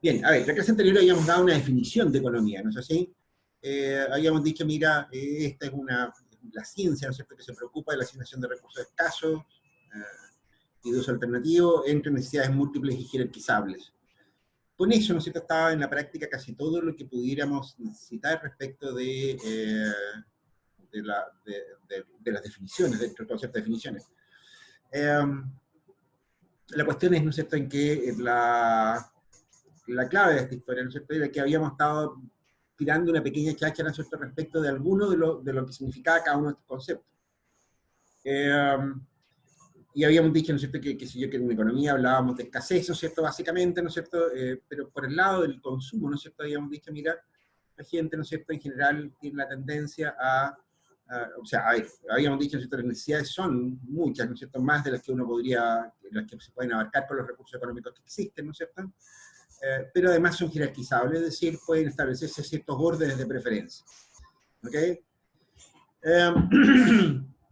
Bien, a ver, la clase anterior habíamos dado una definición de economía, ¿no es así? Habíamos dicho, mira, esta es la ciencia, ¿no es cierto?, que se preocupa de la asignación de recursos escasos y de uso alternativo entre necesidades múltiples y jerarquizables. Con eso, ¿no es cierto?, estaba en la práctica casi todo lo que pudiéramos necesitar respecto de las definiciones, dentro de todas ciertas definiciones. La cuestión es, ¿no es cierto?, en que la clave de esta historia, ¿no es cierto?, era que habíamos estado tirando una pequeña cháchara, ¿no es cierto?, respecto de alguno de lo que significaba cada uno de estos conceptos. Y habíamos dicho, ¿no es cierto?, que en economía hablábamos de escasez, ¿no es cierto?, básicamente, ¿no es cierto?, pero por el lado del consumo, ¿no es cierto?, habíamos dicho, mira, la gente, ¿no es cierto?, en general tiene la tendencia o sea, habíamos dicho, ¿no es cierto?, las necesidades son muchas, ¿no es cierto?, más de las que uno podría, las que se pueden abarcar con los recursos económicos que existen, ¿no es cierto?, pero además son jerarquizables, es decir, pueden establecerse ciertos órdenes de preferencia. ¿Ok?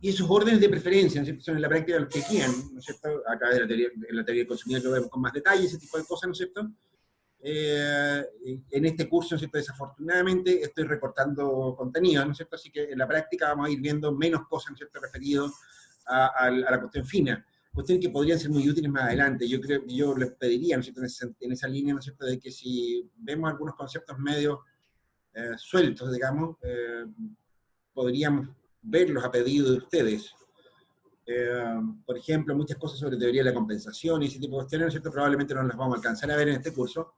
Y esos órdenes de preferencia, ¿no es cierto?, son en la práctica los que guían, ¿no es cierto?, a través de la teoría del consumidor lo vemos con más detalle, ese tipo de cosas, ¿no es cierto? En este curso, ¿no es cierto?, desafortunadamente estoy recortando contenido, ¿no es cierto?, así que en la práctica vamos a ir viendo menos cosas, ¿no es cierto?, referido a la cuestión fina, cuestiones que podrían ser muy útiles más adelante. Yo les pediría, ¿no es cierto?, en esa línea, ¿no es cierto?, de que si vemos algunos conceptos medio sueltos, digamos, podríamos verlos a pedido de ustedes. Por ejemplo, muchas cosas sobre teoría de la compensación y ese tipo de cuestiones, ¿no es cierto?, probablemente no las vamos a alcanzar a ver en este curso,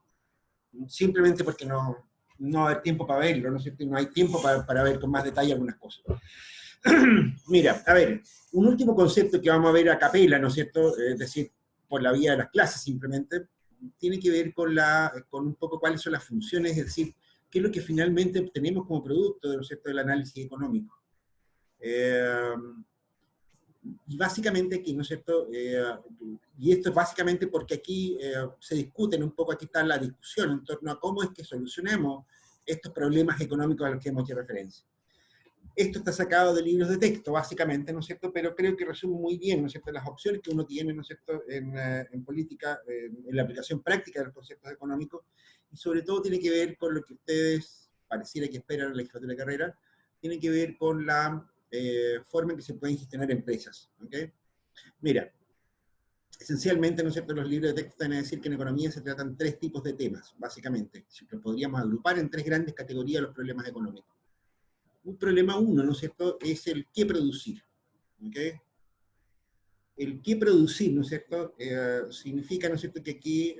simplemente porque no va a haber tiempo para verlo, ¿no es cierto?, y no hay tiempo para ver con más detalle algunas cosas. Mira, a ver, un último concepto que vamos a ver a capela, ¿no es cierto?, es decir, por la vía de las clases simplemente, tiene que ver con un poco cuáles son las funciones, es decir, qué es lo que finalmente obtenemos como producto, ¿no es cierto?, del análisis económico. Y básicamente aquí, ¿no es cierto?, y esto es básicamente porque aquí se discuten un poco, aquí está la discusión en torno a cómo es que solucionemos estos problemas económicos a los que hemos hecho referencia. Esto está sacado de libros de texto, básicamente, ¿no es cierto?, pero creo que resume muy bien, ¿no es cierto?, las opciones que uno tiene, ¿no es cierto?, en política, en la aplicación práctica de los conceptos económicos, y sobre todo tiene que ver con lo que ustedes pareciera que esperan en la legislatura de carrera, tiene que ver con la forma en que se pueden gestionar empresas, ¿ok? Mira, esencialmente, ¿no es cierto?, los libros de texto van a decir que en economía se tratan tres tipos de temas, básicamente, que podríamos agrupar en tres grandes categorías los problemas económicos. Un problema uno, ¿no es cierto?, es el qué producir, ¿ok? El qué producir, ¿no es cierto?, significa, ¿no es cierto?, que aquí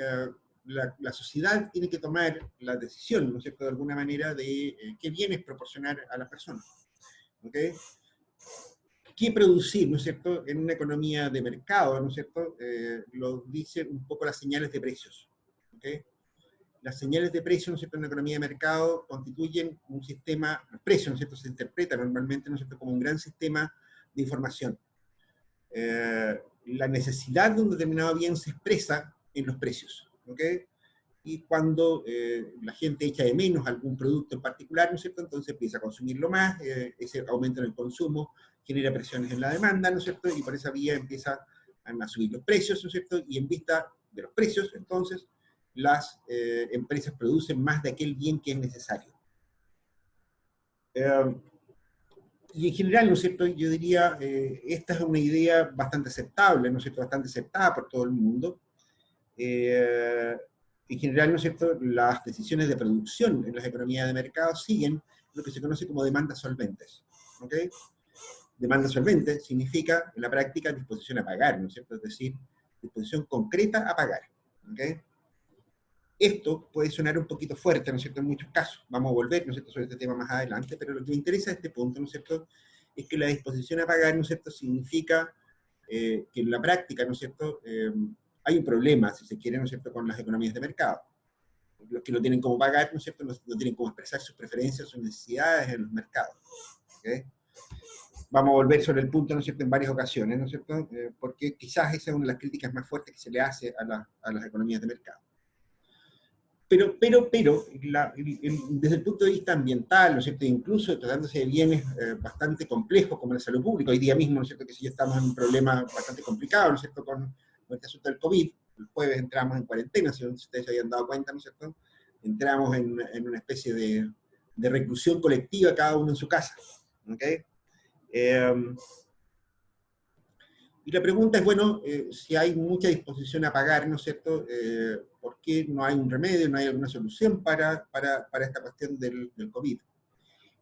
la sociedad tiene que tomar la decisión, ¿no es cierto?, de alguna manera de qué bienes proporcionar a las personas, ¿ok? ¿Qué producir, ¿no es cierto?, en una economía de mercado, ¿no es cierto?, lo dicen un poco las señales de precios, ¿ok? Las señales de precios, ¿no es cierto?, en una economía de mercado constituyen un sistema, los precios, ¿no es cierto?, se interpretan normalmente, ¿no es cierto?, como un gran sistema de información. La necesidad de un determinado bien se expresa en los precios, ¿ok? Y cuando la gente echa de menos algún producto en particular, ¿no es cierto?, entonces empieza a consumirlo más, ese aumento en el consumo genera presiones en la demanda, ¿no es cierto?, y por esa vía empieza a subir los precios, ¿no es cierto?, y en vista de los precios, entonces, las empresas producen más de aquel bien que es necesario. Y en general, ¿no es cierto?, yo diría, esta es una idea bastante aceptable, ¿no es cierto?, bastante aceptada por todo el mundo. En general, ¿no es cierto?, las decisiones de producción en las economías de mercado siguen lo que se conoce como demandas solventes, ¿ok? Demanda solvente significa, en la práctica, disposición a pagar, ¿no es cierto?, es decir, disposición concreta a pagar, ¿ok? Esto puede sonar un poquito fuerte, ¿no es cierto?, en muchos casos. Vamos a volver, ¿no es cierto?, sobre este tema más adelante, pero lo que me interesa de este punto, ¿no es cierto?, es que la disposición a pagar, ¿no es cierto?, significa que en la práctica, ¿no es cierto?, hay un problema, si se quiere, ¿no es cierto?, con las economías de mercado. Los que no tienen cómo pagar, ¿no es cierto?, no tienen cómo expresar sus preferencias, sus necesidades en los mercados. ¿Okay? Vamos a volver sobre el punto, ¿no es cierto?, en varias ocasiones, ¿no es cierto?, porque quizás esa es una de las críticas más fuertes que se le hace a las economías de mercado. Pero desde el punto de vista ambiental, ¿no es cierto?, incluso tratándose de bienes bastante complejos como la salud pública, hoy día mismo, ¿no es cierto?, que sí estamos en un problema bastante complicado, ¿no es cierto?, con este asunto del COVID, el jueves entramos en cuarentena, si ustedes se habían dado cuenta, ¿no es cierto? Entramos en una especie de reclusión colectiva, cada uno en su casa, ¿ok? Y la pregunta es, bueno, si hay mucha disposición a pagar, ¿no es cierto? ¿Por qué no hay un remedio, no hay alguna solución para esta cuestión del COVID?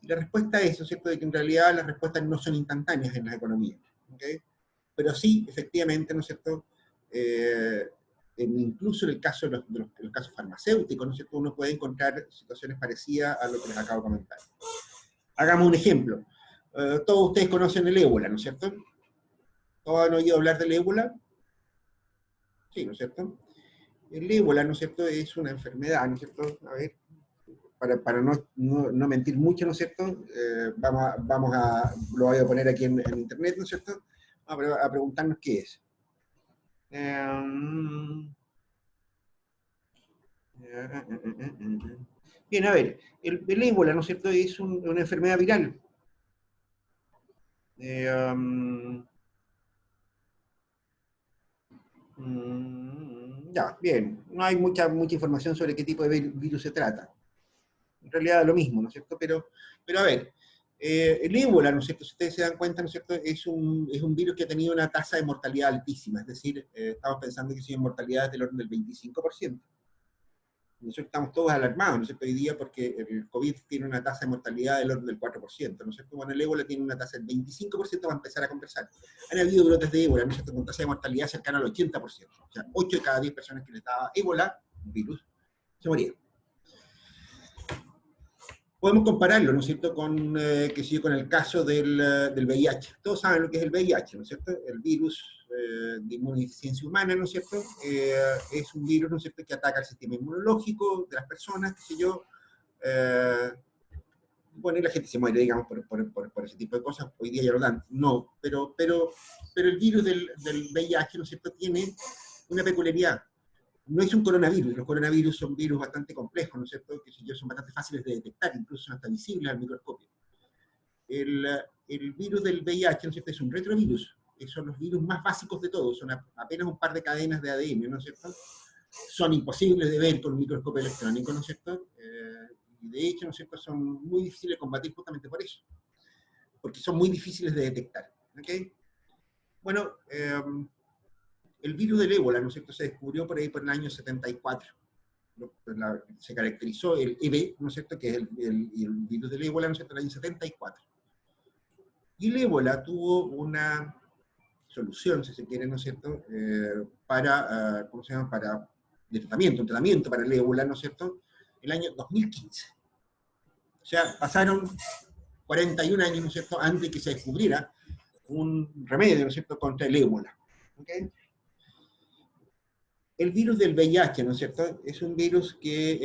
Y la respuesta es, ¿no es cierto?, de que en realidad las respuestas no son instantáneas en las economías, ¿ok? Pero sí, efectivamente, ¿no es cierto?, incluso en el caso de los casos farmacéuticos, ¿no es cierto?, uno puede encontrar situaciones parecidas a lo que les acabo de comentar. Hagamos un ejemplo. Todos ustedes conocen el ébola, ¿no es cierto? ¿Todos han oído hablar del ébola? Sí, ¿no es cierto? El ébola, ¿no es cierto?, es una enfermedad, ¿no es cierto? A ver, para no mentir mucho, ¿no es cierto? Lo voy a poner aquí en internet, ¿no es cierto? Vamos a preguntarnos qué es. Bien, a ver, el ébola, ¿no es cierto?, es una enfermedad viral. Ya, bien, no hay mucha información sobre qué tipo de virus se trata. En realidad lo mismo, ¿no es cierto? Pero a ver, el ébola, ¿no es cierto? Si ustedes se dan cuenta, ¿no es cierto? Es un virus que ha tenido una tasa de mortalidad altísima, es decir, estamos pensando que si mortalidad es del orden del 25%. Nosotros estamos todos alarmados, ¿no es cierto?, hoy día porque el COVID tiene una tasa de mortalidad del orden del 4%, ¿no es cierto? Bueno, el ébola tiene una tasa del 25%, va a empezar a conversar. Han habido brotes de ébola, ¿no es cierto?, con tasa de mortalidad cercana al 80%. O sea, 8 de cada 10 personas que les daba ébola, un virus, se morían. Podemos compararlo, ¿no es cierto?, con el caso del VIH. Todos saben lo que es el VIH, ¿no es cierto? El virus de inmunodeficiencia humana, ¿no es cierto? Es un virus, ¿no es cierto?, que ataca el sistema inmunológico de las personas, qué sé yo. Bueno, y la gente se muere, digamos, por ese tipo de cosas. Hoy día ya lo dan. No, pero el virus del VIH, ¿no es cierto?, tiene una peculiaridad. No es un coronavirus, los coronavirus son virus bastante complejos, ¿no es cierto?, que son bastante fáciles de detectar, incluso son hasta visibles al microscopio. El virus del VIH, ¿no es cierto?, es un retrovirus, que son los virus más básicos de todos, son apenas un par de cadenas de ADN, ¿no es cierto? Son imposibles de ver con un microscopio electrónico, ¿no es cierto? Y de hecho, ¿no es cierto?, son muy difíciles de combatir justamente por eso, porque son muy difíciles de detectar, ¿ok? Bueno, el virus del ébola, ¿no es cierto?, se descubrió por ahí por el año 74. Se caracterizó el EB, ¿no es cierto?, que es el virus del ébola, ¿no es cierto?, en el año 74. Y el ébola tuvo una solución, si se quiere, ¿no es cierto?, ¿cómo se llama?, de tratamiento, un tratamiento para el ébola, ¿no es cierto?, el año 2015. O sea, pasaron 41 años, ¿no es cierto?, antes de que se descubriera un remedio, ¿no es cierto?, contra el ébola. ¿Okay? El virus del VIH, ¿no es cierto?, es un virus que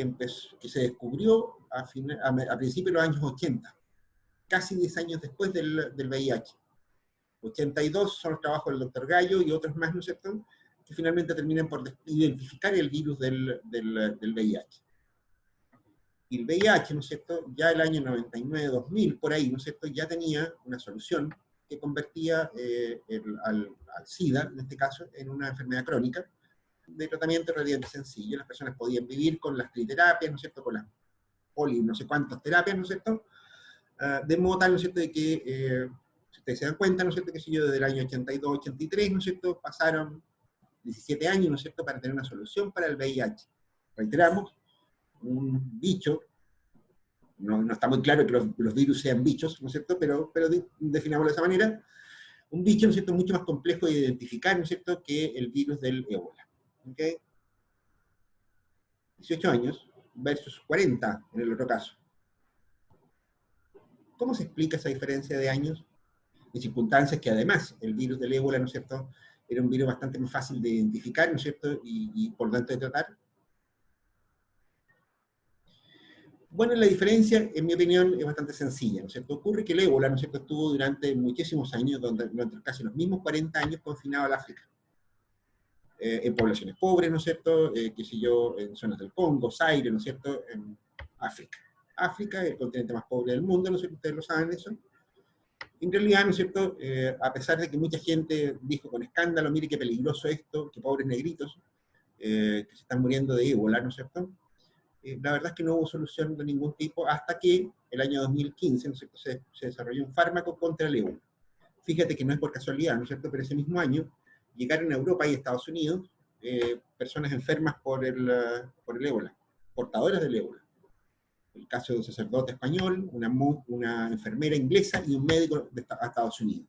se descubrió a principios de los años 80, casi 10 años después del VIH. 82 son los trabajos del doctor Gallo y otros más, ¿no es cierto?, que finalmente terminan por identificar el virus del VIH. Y el VIH, ¿no es cierto?, ya el año 99, 2000, por ahí, ¿no es cierto?, ya tenía una solución que convertía al SIDA, en este caso, en una enfermedad crónica, de tratamiento relativamente sencillo. Las personas podían vivir con las triterapias, ¿no es cierto?, con las no sé cuántas terapias, ¿no es cierto?, de modo tal, ¿no es cierto?, de que, si ustedes se dan cuenta, ¿no es cierto?, que si yo desde el año 82, 83, ¿no es cierto?, pasaron 17 años, ¿no es cierto?, para tener una solución para el VIH. Reiteramos, un bicho, no está muy claro que los virus sean bichos, ¿no es cierto?, pero definámoslo de esa manera, un bicho, ¿no es cierto?, mucho más complejo de identificar, ¿no es cierto?, que el virus del ébola. ¿Okay? 18 años versus 40 en el otro caso. ¿Cómo se explica esa diferencia de años? En circunstancias que además el virus del ébola, ¿no es cierto?, era un virus bastante más fácil de identificar, ¿no es cierto?, y por lo tanto de tratar. Bueno, la diferencia, en mi opinión, es bastante sencilla, ¿no es cierto? Ocurre que el ébola, ¿no es cierto?, estuvo durante muchísimos años, durante casi los mismos 40 años, confinado al África. En poblaciones pobres, ¿no es cierto?, qué sé yo, en zonas del Congo, Zaire, ¿no es cierto?, en África. África, el continente más pobre del mundo, ¿no es cierto?, ustedes lo saben eso. En realidad, ¿no es cierto?, a pesar de que mucha gente dijo con escándalo, mire qué peligroso esto, qué pobres negritos, que se están muriendo de ébola, ¿no es cierto? La verdad es que no hubo solución de ningún tipo hasta que el año 2015, ¿no es cierto?, se desarrolló un fármaco contra el ébola. Fíjate que no es por casualidad, ¿no es cierto?, pero ese mismo año llegaron a Europa y Estados Unidos personas enfermas por el ébola, portadoras del ébola. El caso de un sacerdote español, una enfermera inglesa y un médico de Estados Unidos.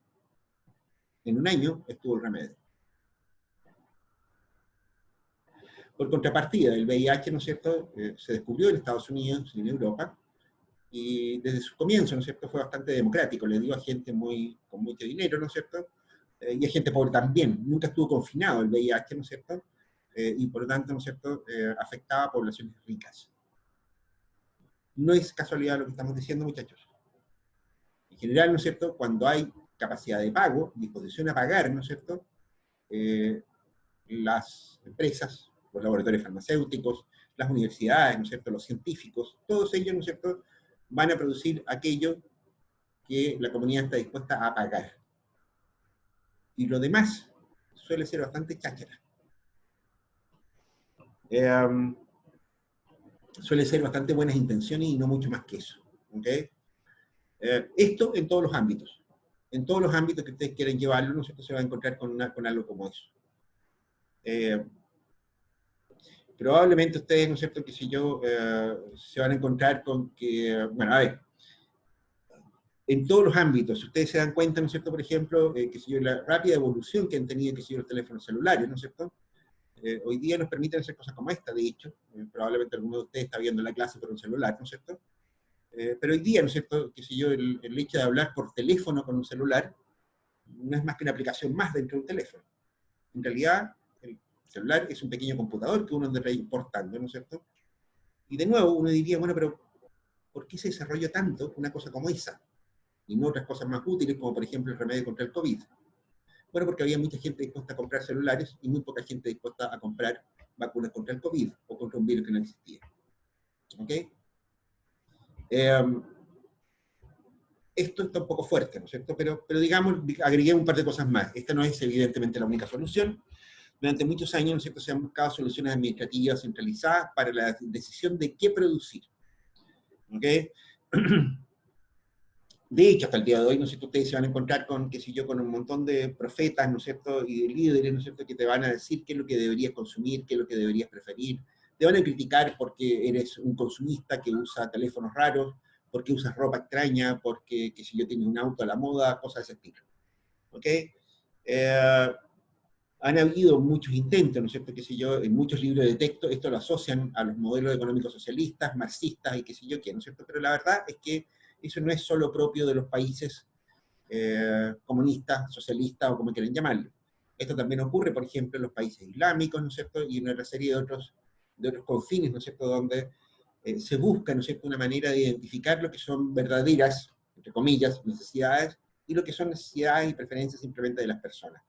En un año estuvo el remedio. Por contrapartida, el VIH, ¿no es cierto?, se descubrió en Estados Unidos y en Europa, y desde su comienzo, ¿no es cierto?, fue bastante democrático, le dio a gente con mucho dinero, ¿no es cierto?, y a gente pobre también. Nunca estuvo confinado el VIH, ¿no es cierto?, y por lo tanto, ¿no es cierto?, afectaba a poblaciones ricas. No es casualidad lo que estamos diciendo, muchachos. En general, ¿no es cierto?, cuando hay capacidad de pago, disposición a pagar, ¿no es cierto?, las empresas, los laboratorios farmacéuticos, las universidades, ¿no es cierto?, los científicos, todos ellos, ¿no es cierto?, van a producir aquello que la comunidad está dispuesta a pagar. Y lo demás suele ser bastante cháchara. Suele ser bastante buenas intenciones y no mucho más que eso. ¿Okay? Esto en todos los ámbitos. En todos los ámbitos que ustedes quieren llevarlo, ¿no es cierto?, se va a encontrar con algo como eso. Probablemente ustedes, ¿no es cierto?, que si yo, se van a encontrar con que, bueno, a ver, en todos los ámbitos, ustedes se dan cuenta, ¿no es cierto?, por ejemplo, que si yo, la rápida evolución que han tenido, que si yo, los teléfonos celulares, ¿no es cierto?, hoy día nos permiten hacer cosas como esta, de hecho, probablemente alguno de ustedes está viendo la clase por un celular, ¿no es cierto?, pero hoy día, ¿no es cierto?, que si yo, el hecho de hablar por teléfono con un celular, no es más que una aplicación más dentro de un teléfono. En realidad, el celular es un pequeño computador que uno anda importando, ¿no es cierto? Y de nuevo, uno diría, bueno, pero ¿por qué se desarrolló tanto una cosa como esa? Y no otras cosas más útiles, como por ejemplo el remedio contra el COVID. Bueno, porque había mucha gente dispuesta a comprar celulares y muy poca gente dispuesta a comprar vacunas contra el COVID o contra un virus que no existía. ¿Ok? Esto está un poco fuerte, ¿no es cierto? Pero digamos, agregué un par de cosas más. Esta no es evidentemente la única solución. Durante muchos años, ¿no es cierto?, se han buscado soluciones administrativas centralizadas para la decisión de qué producir. ¿Ok? De hecho, hasta el día de hoy, ¿no es cierto?, ustedes se van a encontrar con, qué sé yo, con un montón de profetas, ¿no es cierto?, y de líderes, ¿no es cierto?, que te van a decir qué es lo que deberías consumir, qué es lo que deberías preferir. Te van a criticar porque eres un consumista que usa teléfonos raros, porque usas ropa extraña, porque, qué sé yo, tienes un auto a la moda, cosas de ese estilo. ¿Ok? Han habido muchos intentos, ¿no es cierto?, qué sé yo, en muchos libros de texto, esto lo asocian a los modelos económicos socialistas, marxistas y qué sé yo qué, ¿no es cierto? Pero la verdad es que eso no es solo propio de los países comunistas, socialistas o como quieran llamarlo. Esto también ocurre, por ejemplo, en los países islámicos, ¿no es cierto?, y en una serie de otros confines, ¿no es cierto?, donde se busca, ¿no es cierto?, una manera de identificar lo que son verdaderas, entre comillas, necesidades, y lo que son necesidades y preferencias simplemente de las personas.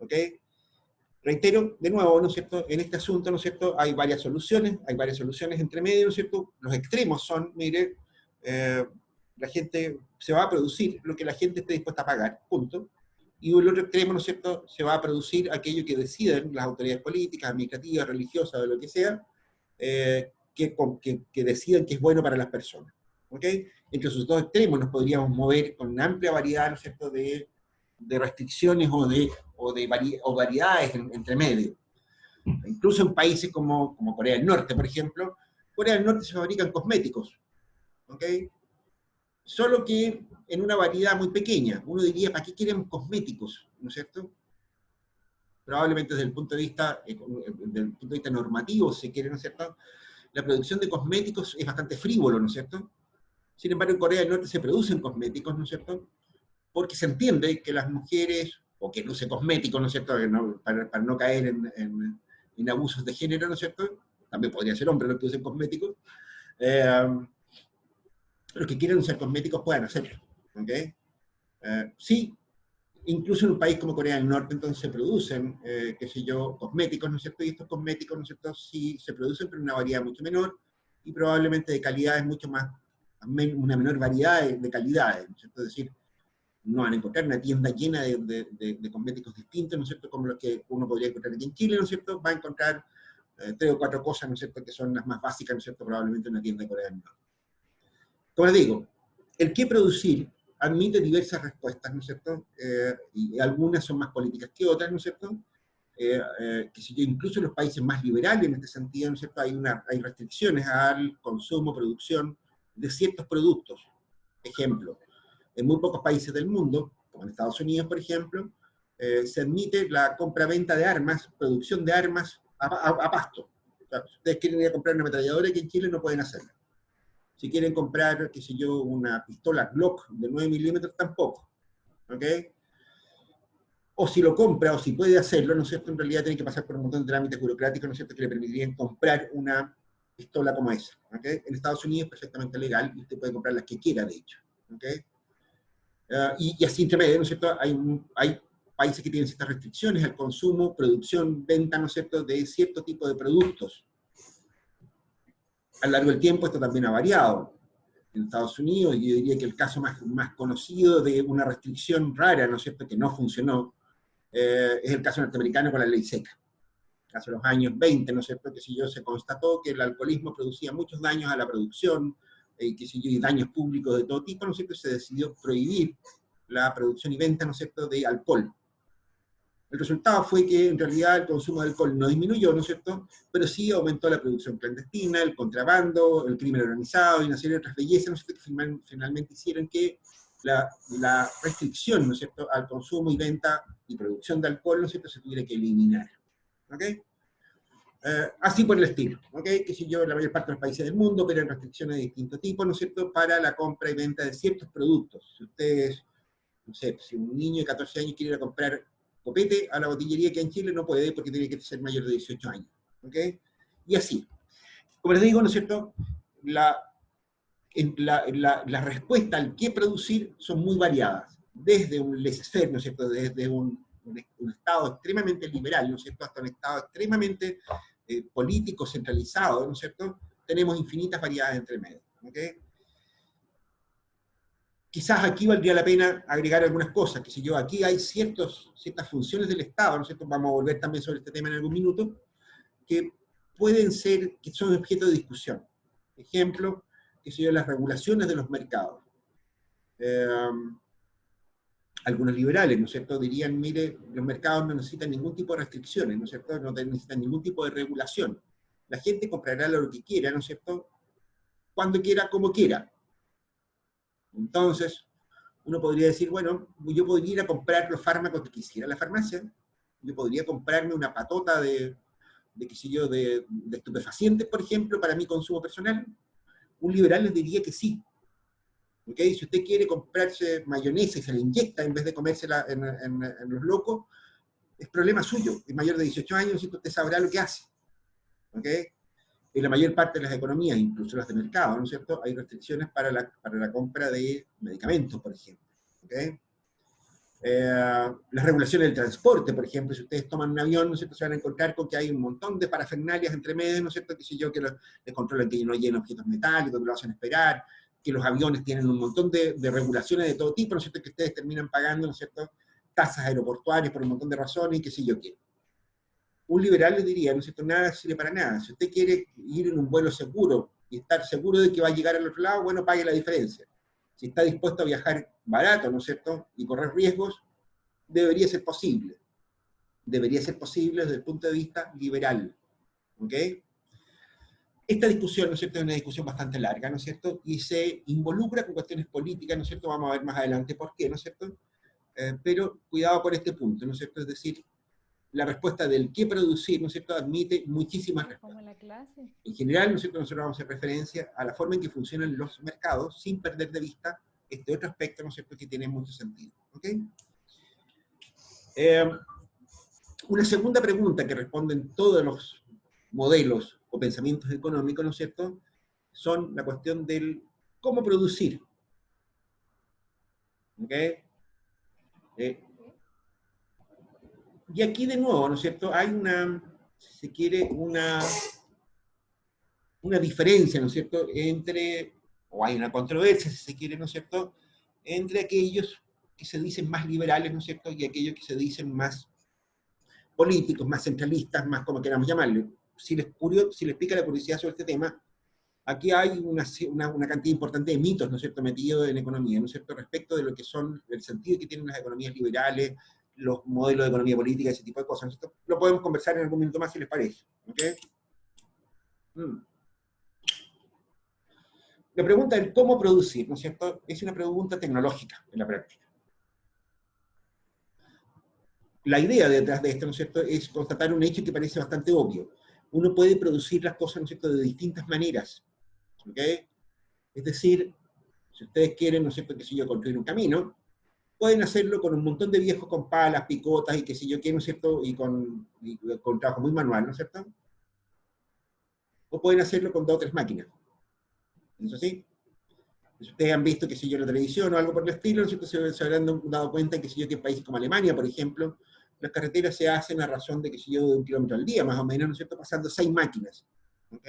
¿Ok? Reitero, de nuevo, ¿no es cierto?, en este asunto, ¿no es cierto?, hay varias soluciones entre medio, ¿no es cierto? Los extremos son, mire, la gente se va a producir lo que la gente esté dispuesta a pagar, punto. Y el otro extremo, ¿no es cierto?, se va a producir aquello que deciden las autoridades políticas, administrativas, religiosas, o lo que sea, que decidan que es bueno para las personas. ¿Ok? Entre esos dos extremos nos podríamos mover con una amplia variedad, ¿no es cierto?, de restricciones o variedades entre medio. Incluso en países como Corea del Norte, por ejemplo, Corea del Norte se fabrican cosméticos, ¿ok? Solo que en una variedad muy pequeña. Uno diría, ¿para qué quieren cosméticos? ¿No es cierto? Probablemente desde el punto de vista normativo, se quiere, ¿no es cierto? La producción de cosméticos es bastante frívolo, ¿no es cierto? Sin embargo, en Corea del Norte se producen cosméticos, ¿no es cierto?, porque se entiende que las mujeres, o que no use cosméticos, ¿no es cierto?, para no caer en abusos de género, ¿no es cierto?, también podría ser hombre los que usen cosméticos, los que quieren usar cosméticos puedan hacerlo, ¿ok? Sí, incluso en un país como Corea del Norte, entonces se producen, qué sé yo, cosméticos, ¿no es cierto?, y estos cosméticos, ¿no es cierto?, sí se producen, pero en una variedad mucho menor, y probablemente de calidades mucho más, una menor variedad de calidades, ¿no es cierto?, es decir, no van a encontrar una tienda llena de cosméticos distintos, ¿no es cierto?, como los que uno podría encontrar aquí en Chile, ¿no es cierto?, va a encontrar 3 o 4 cosas, ¿no es cierto?, que son las más básicas, ¿no es cierto?, probablemente en una tienda de Corea del Norte. Como les digo, el qué producir admite diversas respuestas, ¿no es cierto?, y algunas son más políticas que otras, ¿no es cierto?, que si yo, incluso en los países más liberales en este sentido, ¿no es cierto?, hay restricciones al consumo, producción de ciertos productos. Ejemplo, en muy pocos países del mundo, como en Estados Unidos, por ejemplo, se admite la compra-venta de armas, producción de armas a pasto. O sea, si ustedes quieren ir a comprar una ametralladora que en Chile no pueden hacerlo. Si quieren comprar, qué sé yo, una pistola Glock de 9 milímetros, tampoco. ¿Ok? O si lo compra, o si puede hacerlo, ¿no es cierto?, en realidad tiene que pasar por un montón de trámites burocráticos, ¿no es cierto?, que le permitirían comprar una pistola como esa. ¿Ok? En Estados Unidos es perfectamente legal y usted puede comprar las que quiera, de hecho. ¿Ok? Y así entre medio, ¿no es cierto?, hay países que tienen ciertas restricciones al consumo, producción, venta, ¿no es cierto?, de cierto tipo de productos. A lo largo del tiempo esto también ha variado. En Estados Unidos, yo diría que el caso más conocido de una restricción rara, ¿no es cierto?, que no funcionó, es el caso norteamericano con la ley seca. Hace los años 20, ¿no es cierto?, que si yo, se constató que el alcoholismo producía muchos daños a la producción, que si yo, y daños públicos de todo tipo, ¿no es cierto?, se decidió prohibir la producción y venta, ¿no es cierto?, de alcohol. El resultado fue que en realidad el consumo de alcohol no disminuyó, ¿no es cierto?, pero sí aumentó la producción clandestina, el contrabando, el crimen organizado y una serie de otras bellezas, ¿no es cierto?, que finalmente hicieron que la restricción, ¿no es cierto?, al consumo y venta y producción de alcohol, ¿no es cierto?, se tuviera que eliminar. ¿Ok? Así por el estilo, ¿ok? Que si yo, la mayor parte de los países del mundo operan restricciones de distinto tipo, ¿no es cierto?, para la compra y venta de ciertos productos. Si ustedes, no sé, si un niño de 14 años quiere ir a comprar copete a la botillería que hay en Chile, no puede porque tiene que ser mayor de 18 años, ¿ok? Y así. Como les digo, ¿no es cierto?, la respuesta al qué producir son muy variadas. Desde un laissez-faire, ¿no es cierto?, desde un Estado extremadamente liberal, ¿no es cierto?, hasta un Estado extremadamente político, centralizado, ¿no es cierto?, tenemos infinitas variedades entre medio. ¿Okay? Quizás aquí valdría la pena agregar algunas cosas, que si yo, aquí hay ciertas funciones del Estado, ¿no es cierto?, vamos a volver también sobre este tema en algún minuto, que pueden ser, que son objeto de discusión. Ejemplo, que si yo, las regulaciones de los mercados. Algunos liberales, ¿no es cierto?, dirían, mire, los mercados no necesitan ningún tipo de restricciones, ¿no es cierto?, no necesitan ningún tipo de regulación. La gente comprará lo que quiera, ¿no es cierto?, cuando quiera, como quiera. Entonces, uno podría decir, bueno, yo podría ir a comprar los fármacos que quisiera a la farmacia, yo podría comprarme una patota qué sé yo, de estupefacientes, por ejemplo, para mi consumo personal. Un liberal les diría que sí. ¿Okay? Si usted quiere comprarse mayonesa y se la inyecta en vez de comérsela en los locos, es problema suyo. Es mayor de 18 años y usted sabrá lo que hace. ¿Okay? En la mayor parte de las economías, incluso las de mercado, ¿no es cierto?, hay restricciones para la compra de medicamentos, por ejemplo. ¿Okay? Las regulaciones del transporte, por ejemplo, si ustedes toman un avión, ¿no es cierto?, se van a encontrar con que hay un montón de parafernalias entre medios, ¿no es cierto?, que si yo, que les controlan que no llenen objetos metálicos, que lo hacen esperar, que los aviones tienen un montón de regulaciones de todo tipo, ¿no es cierto?, que ustedes terminan pagando, ¿no es cierto?, tasas aeroportuarias por un montón de razones, y qué sé yo qué. Un liberal le diría, ¿no es cierto?, nada sirve para nada. Si usted quiere ir en un vuelo seguro y estar seguro de que va a llegar al otro lado, bueno, pague la diferencia. Si está dispuesto a viajar barato, ¿no es cierto?, y correr riesgos, debería ser posible. Debería ser posible desde el punto de vista liberal. ¿Ok? Esta discusión, ¿no es cierto?, es una discusión bastante larga, ¿no es cierto?, y se involucra con cuestiones políticas, ¿no es cierto?, vamos a ver más adelante por qué, ¿no es cierto?, pero cuidado con este punto, ¿no es cierto?, es decir, la respuesta del qué producir, ¿no es cierto?, admite muchísimas respuestas. En general, ¿no es cierto?, nosotros vamos a hacer referencia a la forma en que funcionan los mercados, sin perder de vista este otro aspecto, ¿no es cierto?, que tiene mucho sentido. ¿Ok? Una segunda pregunta que responden todos los modelos o pensamientos económicos, ¿no es cierto?, son la cuestión del cómo producir. ¿Ok? Y aquí de nuevo, ¿no es cierto?, hay si se quiere, una diferencia, ¿no es cierto?, o hay una controversia, si se quiere, ¿no es cierto?, entre aquellos que se dicen más liberales, ¿no es cierto?, y aquellos que se dicen más políticos, más centralistas, más como queramos llamarle. Si les pica la curiosidad sobre este tema, aquí hay una cantidad importante de mitos, ¿no es cierto?, metidos en economía, ¿no es cierto?, respecto de lo que son, el sentido que tienen las economías liberales, los modelos de economía política, ese tipo de cosas, ¿no es cierto? Lo podemos conversar en algún minuto más si les parece, ¿ok? La pregunta del cómo producir, ¿no es cierto?, es una pregunta tecnológica en la práctica. La idea detrás de esto, ¿no es cierto?, es constatar un hecho que parece bastante obvio. Uno puede producir las cosas, ¿no es cierto?, de distintas maneras, ¿ok? Es decir, si ustedes quieren, ¿no es cierto?, que si yo construir un camino, pueden hacerlo con un montón de viejos con palas, picotas y que si yo quiero, ¿no es cierto?, y con trabajo muy manual, ¿no es cierto? O pueden hacerlo con 2 o 3 máquinas. ¿Eso sí? Si ustedes han visto, que si yo, en la televisión o algo por el estilo, ¿no es cierto?, se habrán dado cuenta que si yo, que en países como Alemania, por ejemplo, las carreteras se hacen a razón de que si yo, de 1 kilómetro al día, más o menos, ¿no es cierto?, pasando 6 máquinas. ¿Ok?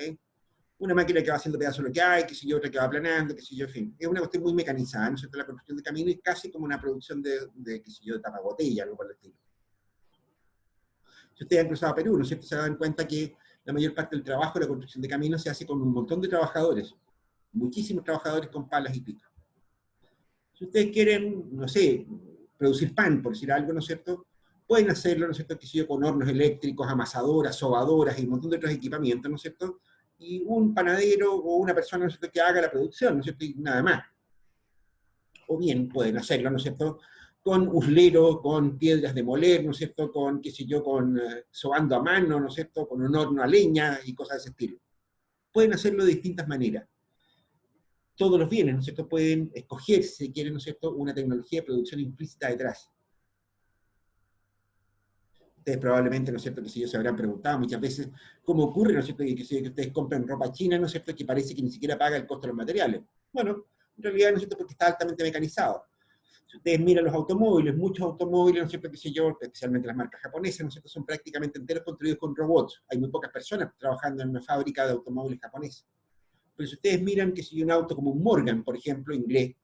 Una máquina que va haciendo pedazos de lo que hay, que si yo, otra que va aplanando, que si yo, en fin. Es una cuestión muy mecanizada, ¿no es cierto? La construcción de caminos es casi como una producción de que si yo, de tapabotella, algo por el estilo. Si ustedes han cruzado a Perú, ¿no es cierto?, se dan cuenta que la mayor parte del trabajo de la construcción de caminos se hace con un montón de trabajadores, muchísimos trabajadores con palas y picos. Si ustedes quieren, no sé, producir pan, por decir algo, ¿no es cierto?, pueden hacerlo, ¿no es cierto?, que si yo, con hornos eléctricos, amasadoras, sobadoras y un montón de otros equipamientos, ¿no es cierto?, y un panadero o una persona, ¿no es cierto?, que haga la producción, ¿no es cierto?, y nada más. O bien pueden hacerlo, ¿no es cierto?, con uslero, con piedras de moler, ¿no es cierto?, con, qué sé yo, con sobando a mano, ¿no es cierto?, con un horno a leña y cosas de ese estilo. Pueden hacerlo de distintas maneras. Todos los bienes, ¿no es cierto?, pueden escoger, si quieren, ¿no es cierto?, una tecnología de producción implícita detrás. Ustedes probablemente, ¿no es cierto?, que si ellos se habrán preguntado muchas veces cómo ocurre, ¿no es cierto?, que ustedes compran ropa china, ¿no es cierto?, que parece que ni siquiera paga el costo de los materiales. Bueno, en realidad, ¿no es cierto?, porque está altamente mecanizado. Si ustedes miran los automóviles, muchos automóviles, ¿no es cierto?, que sé yo, especialmente las marcas japonesas, ¿no es cierto?, son prácticamente enteros construidos con robots. Hay muy pocas personas trabajando en una fábrica de automóviles japonesa. Pero si ustedes miran que si un auto como un Morgan, por ejemplo, inglés,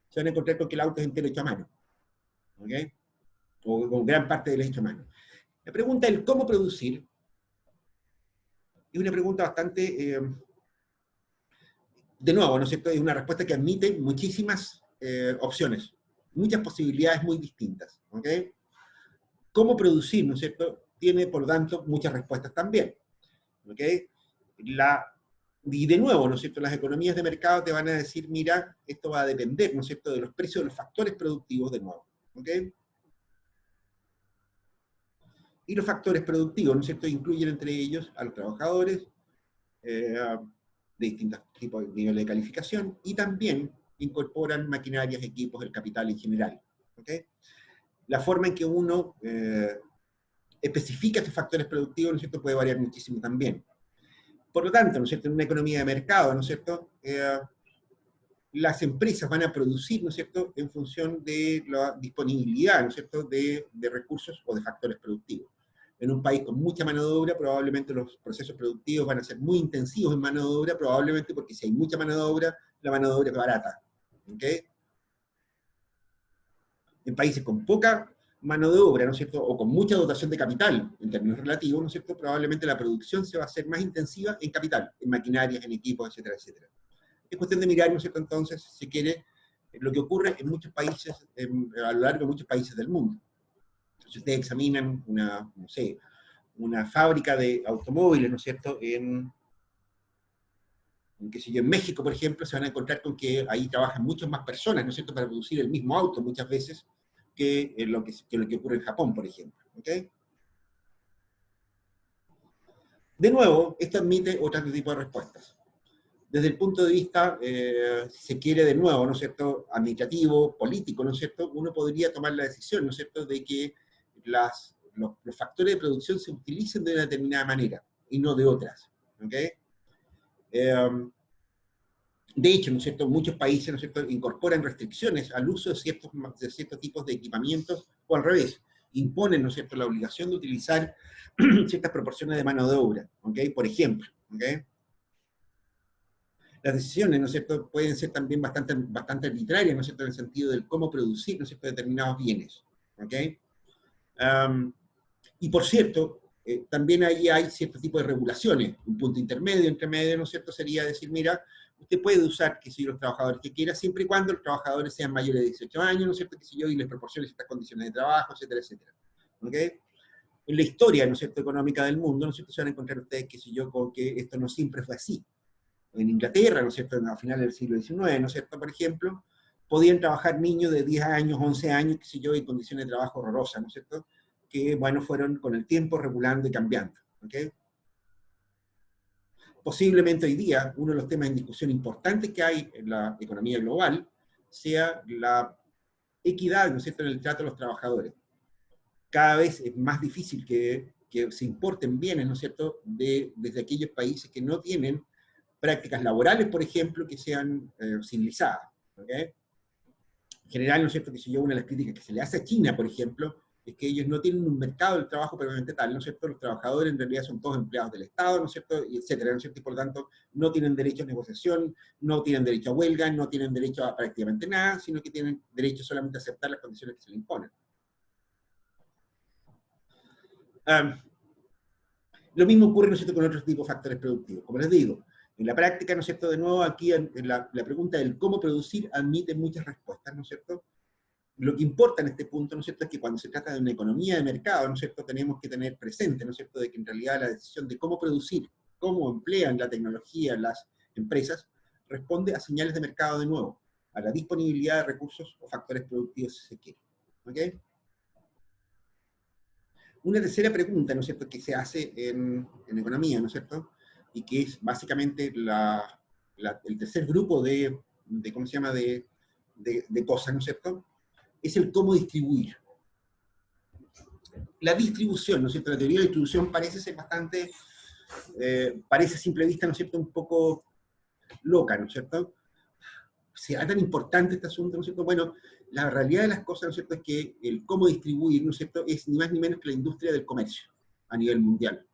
se van a encontrar con que el auto es entero hecho a mano. ¿Ok? O con gran parte del hecho a mano. La pregunta del cómo producir es una pregunta bastante, de nuevo, ¿no es cierto?, es una respuesta que admite muchísimas opciones, muchas posibilidades muy distintas. ¿Ok? ¿Cómo producir, no es cierto?, tiene, por lo tanto, muchas respuestas también. ¿Ok? Y de nuevo, ¿no es cierto?, las economías de mercado te van a decir, mira, esto va a depender, ¿no es cierto?, de los precios de los factores productivos, de nuevo. ¿Ok? Y los factores productivos, ¿no es cierto?, incluyen entre ellos a los trabajadores, de distintos tipos de niveles de calificación, y también incorporan maquinarias, equipos, el capital en general. ¿Ok? La forma en que uno especifica estos factores productivos, ¿no es cierto?, puede variar muchísimo también. Por lo tanto, ¿no es cierto?, en una economía de mercado, ¿no es cierto?, las empresas van a producir, ¿no es cierto?, en función de la disponibilidad, ¿no es cierto?, de recursos o de factores productivos. En un país con mucha mano de obra, probablemente los procesos productivos van a ser muy intensivos en mano de obra, probablemente porque si hay mucha mano de obra, la mano de obra es barata. ¿Ok? En países con poca mano de obra, ¿no es cierto?, o con mucha dotación de capital, en términos relativos, ¿no es cierto?, probablemente la producción se va a hacer más intensiva en capital, en maquinarias, en equipos, etcétera, etcétera. Es cuestión de mirar, ¿no es cierto?, entonces, si quiere, lo que ocurre en muchos países, a lo largo de muchos países del mundo. Si ustedes examinan una, no sé, una fábrica de automóviles, ¿no es cierto?, qué sé yo, en México, por ejemplo, se van a encontrar con que ahí trabajan muchas más personas, ¿no es cierto?, para producir el mismo auto muchas veces que lo que ocurre en Japón, por ejemplo. ¿Ok? De nuevo, esto admite otro tipo de respuestas. Desde el punto de vista, si se quiere, de nuevo, ¿no es cierto?, administrativo, político, ¿no es cierto?, uno podría tomar la decisión, ¿no es cierto?, de que los factores de producción se utilicen de una determinada manera y no de otras. ¿Ok? De hecho, ¿no es cierto?, muchos países, ¿no es cierto?, incorporan restricciones al uso de ciertos tipos de equipamientos, o al revés, imponen, ¿no es cierto?, la obligación de utilizar ciertas proporciones de mano de obra. ¿Ok? Por ejemplo, ¿ok?, Las decisiones, ¿no es cierto?, pueden ser también bastante arbitrarias, ¿no es cierto?, en el sentido del cómo producir, ¿no es cierto?, determinados bienes. ¿Ok? Y por cierto, también ahí hay cierto tipo de regulaciones. Un punto intermedio, entre medio, ¿no es cierto?, sería decir, mira, usted puede usar, qué sé yo, los trabajadores que quiera, siempre y cuando los trabajadores sean mayores de 18 años, ¿no es cierto?, qué sé yo, y les proporcione ciertas condiciones de trabajo, etcétera, etcétera. ¿Ok? En la historia, ¿no es cierto?, económica del mundo, ¿no es cierto?, se van a encontrar ustedes, qué sé yo, con que esto no siempre fue así. En Inglaterra, ¿no es cierto?, a finales del siglo XIX, ¿no es cierto?, por ejemplo, podían trabajar niños de 10 años, 11 años, qué sé yo, en condiciones de trabajo horrorosas, ¿no es cierto?, que, bueno, fueron con el tiempo regulando y cambiando. ¿Ok? Posiblemente hoy día, uno de los temas en discusión importantes que hay en la economía global sea la equidad, ¿no es cierto?, en el trato de los trabajadores. Cada vez es más difícil que se importen bienes, ¿no es cierto?, desde aquellos países que no tienen prácticas laborales, por ejemplo, que sean civilizadas. ¿Ok? En general, ¿no es cierto?, que si yo una de las críticas que se le hace a China, por ejemplo, es que ellos no tienen un mercado del trabajo permanente tal, ¿no es cierto? Los trabajadores en realidad son todos empleados del Estado, ¿no es cierto?, y etcétera, ¿no es cierto? Y por lo tanto, no tienen derecho a negociación, no tienen derecho a huelga, no tienen derecho a prácticamente nada, sino que tienen derecho solamente a aceptar las condiciones que se les imponen. Lo mismo ocurre, ¿no es cierto?, con otros tipos de factores productivos. Como les digo, en la práctica, ¿no es cierto?, de nuevo aquí en la pregunta del cómo producir admite muchas respuestas, ¿no es cierto? Lo que importa en este punto, ¿no es cierto?, es que cuando se trata de una economía de mercado, ¿no es cierto?, tenemos que tener presente, ¿no es cierto?, de que en realidad la decisión de cómo producir, cómo emplean la tecnología las empresas, responde a señales de mercado de nuevo, a la disponibilidad de recursos o factores productivos si se quiere. ¿Ok? Una tercera pregunta, ¿no es cierto?, que se hace en economía, ¿no es cierto?, y que es básicamente el tercer grupo ¿cómo se llama?, de cosas, ¿no es cierto?, es el cómo distribuir. La distribución, ¿no es cierto?, la teoría de la distribución parece ser bastante, parece a simple vista, ¿no es cierto?, un poco loca, ¿no es cierto? ¿Será tan importante este asunto, ¿no es cierto? Bueno, la realidad de las cosas, ¿no es cierto?, es que el cómo distribuir, ¿no es cierto?, es ni más ni menos que la industria del comercio a nivel mundial.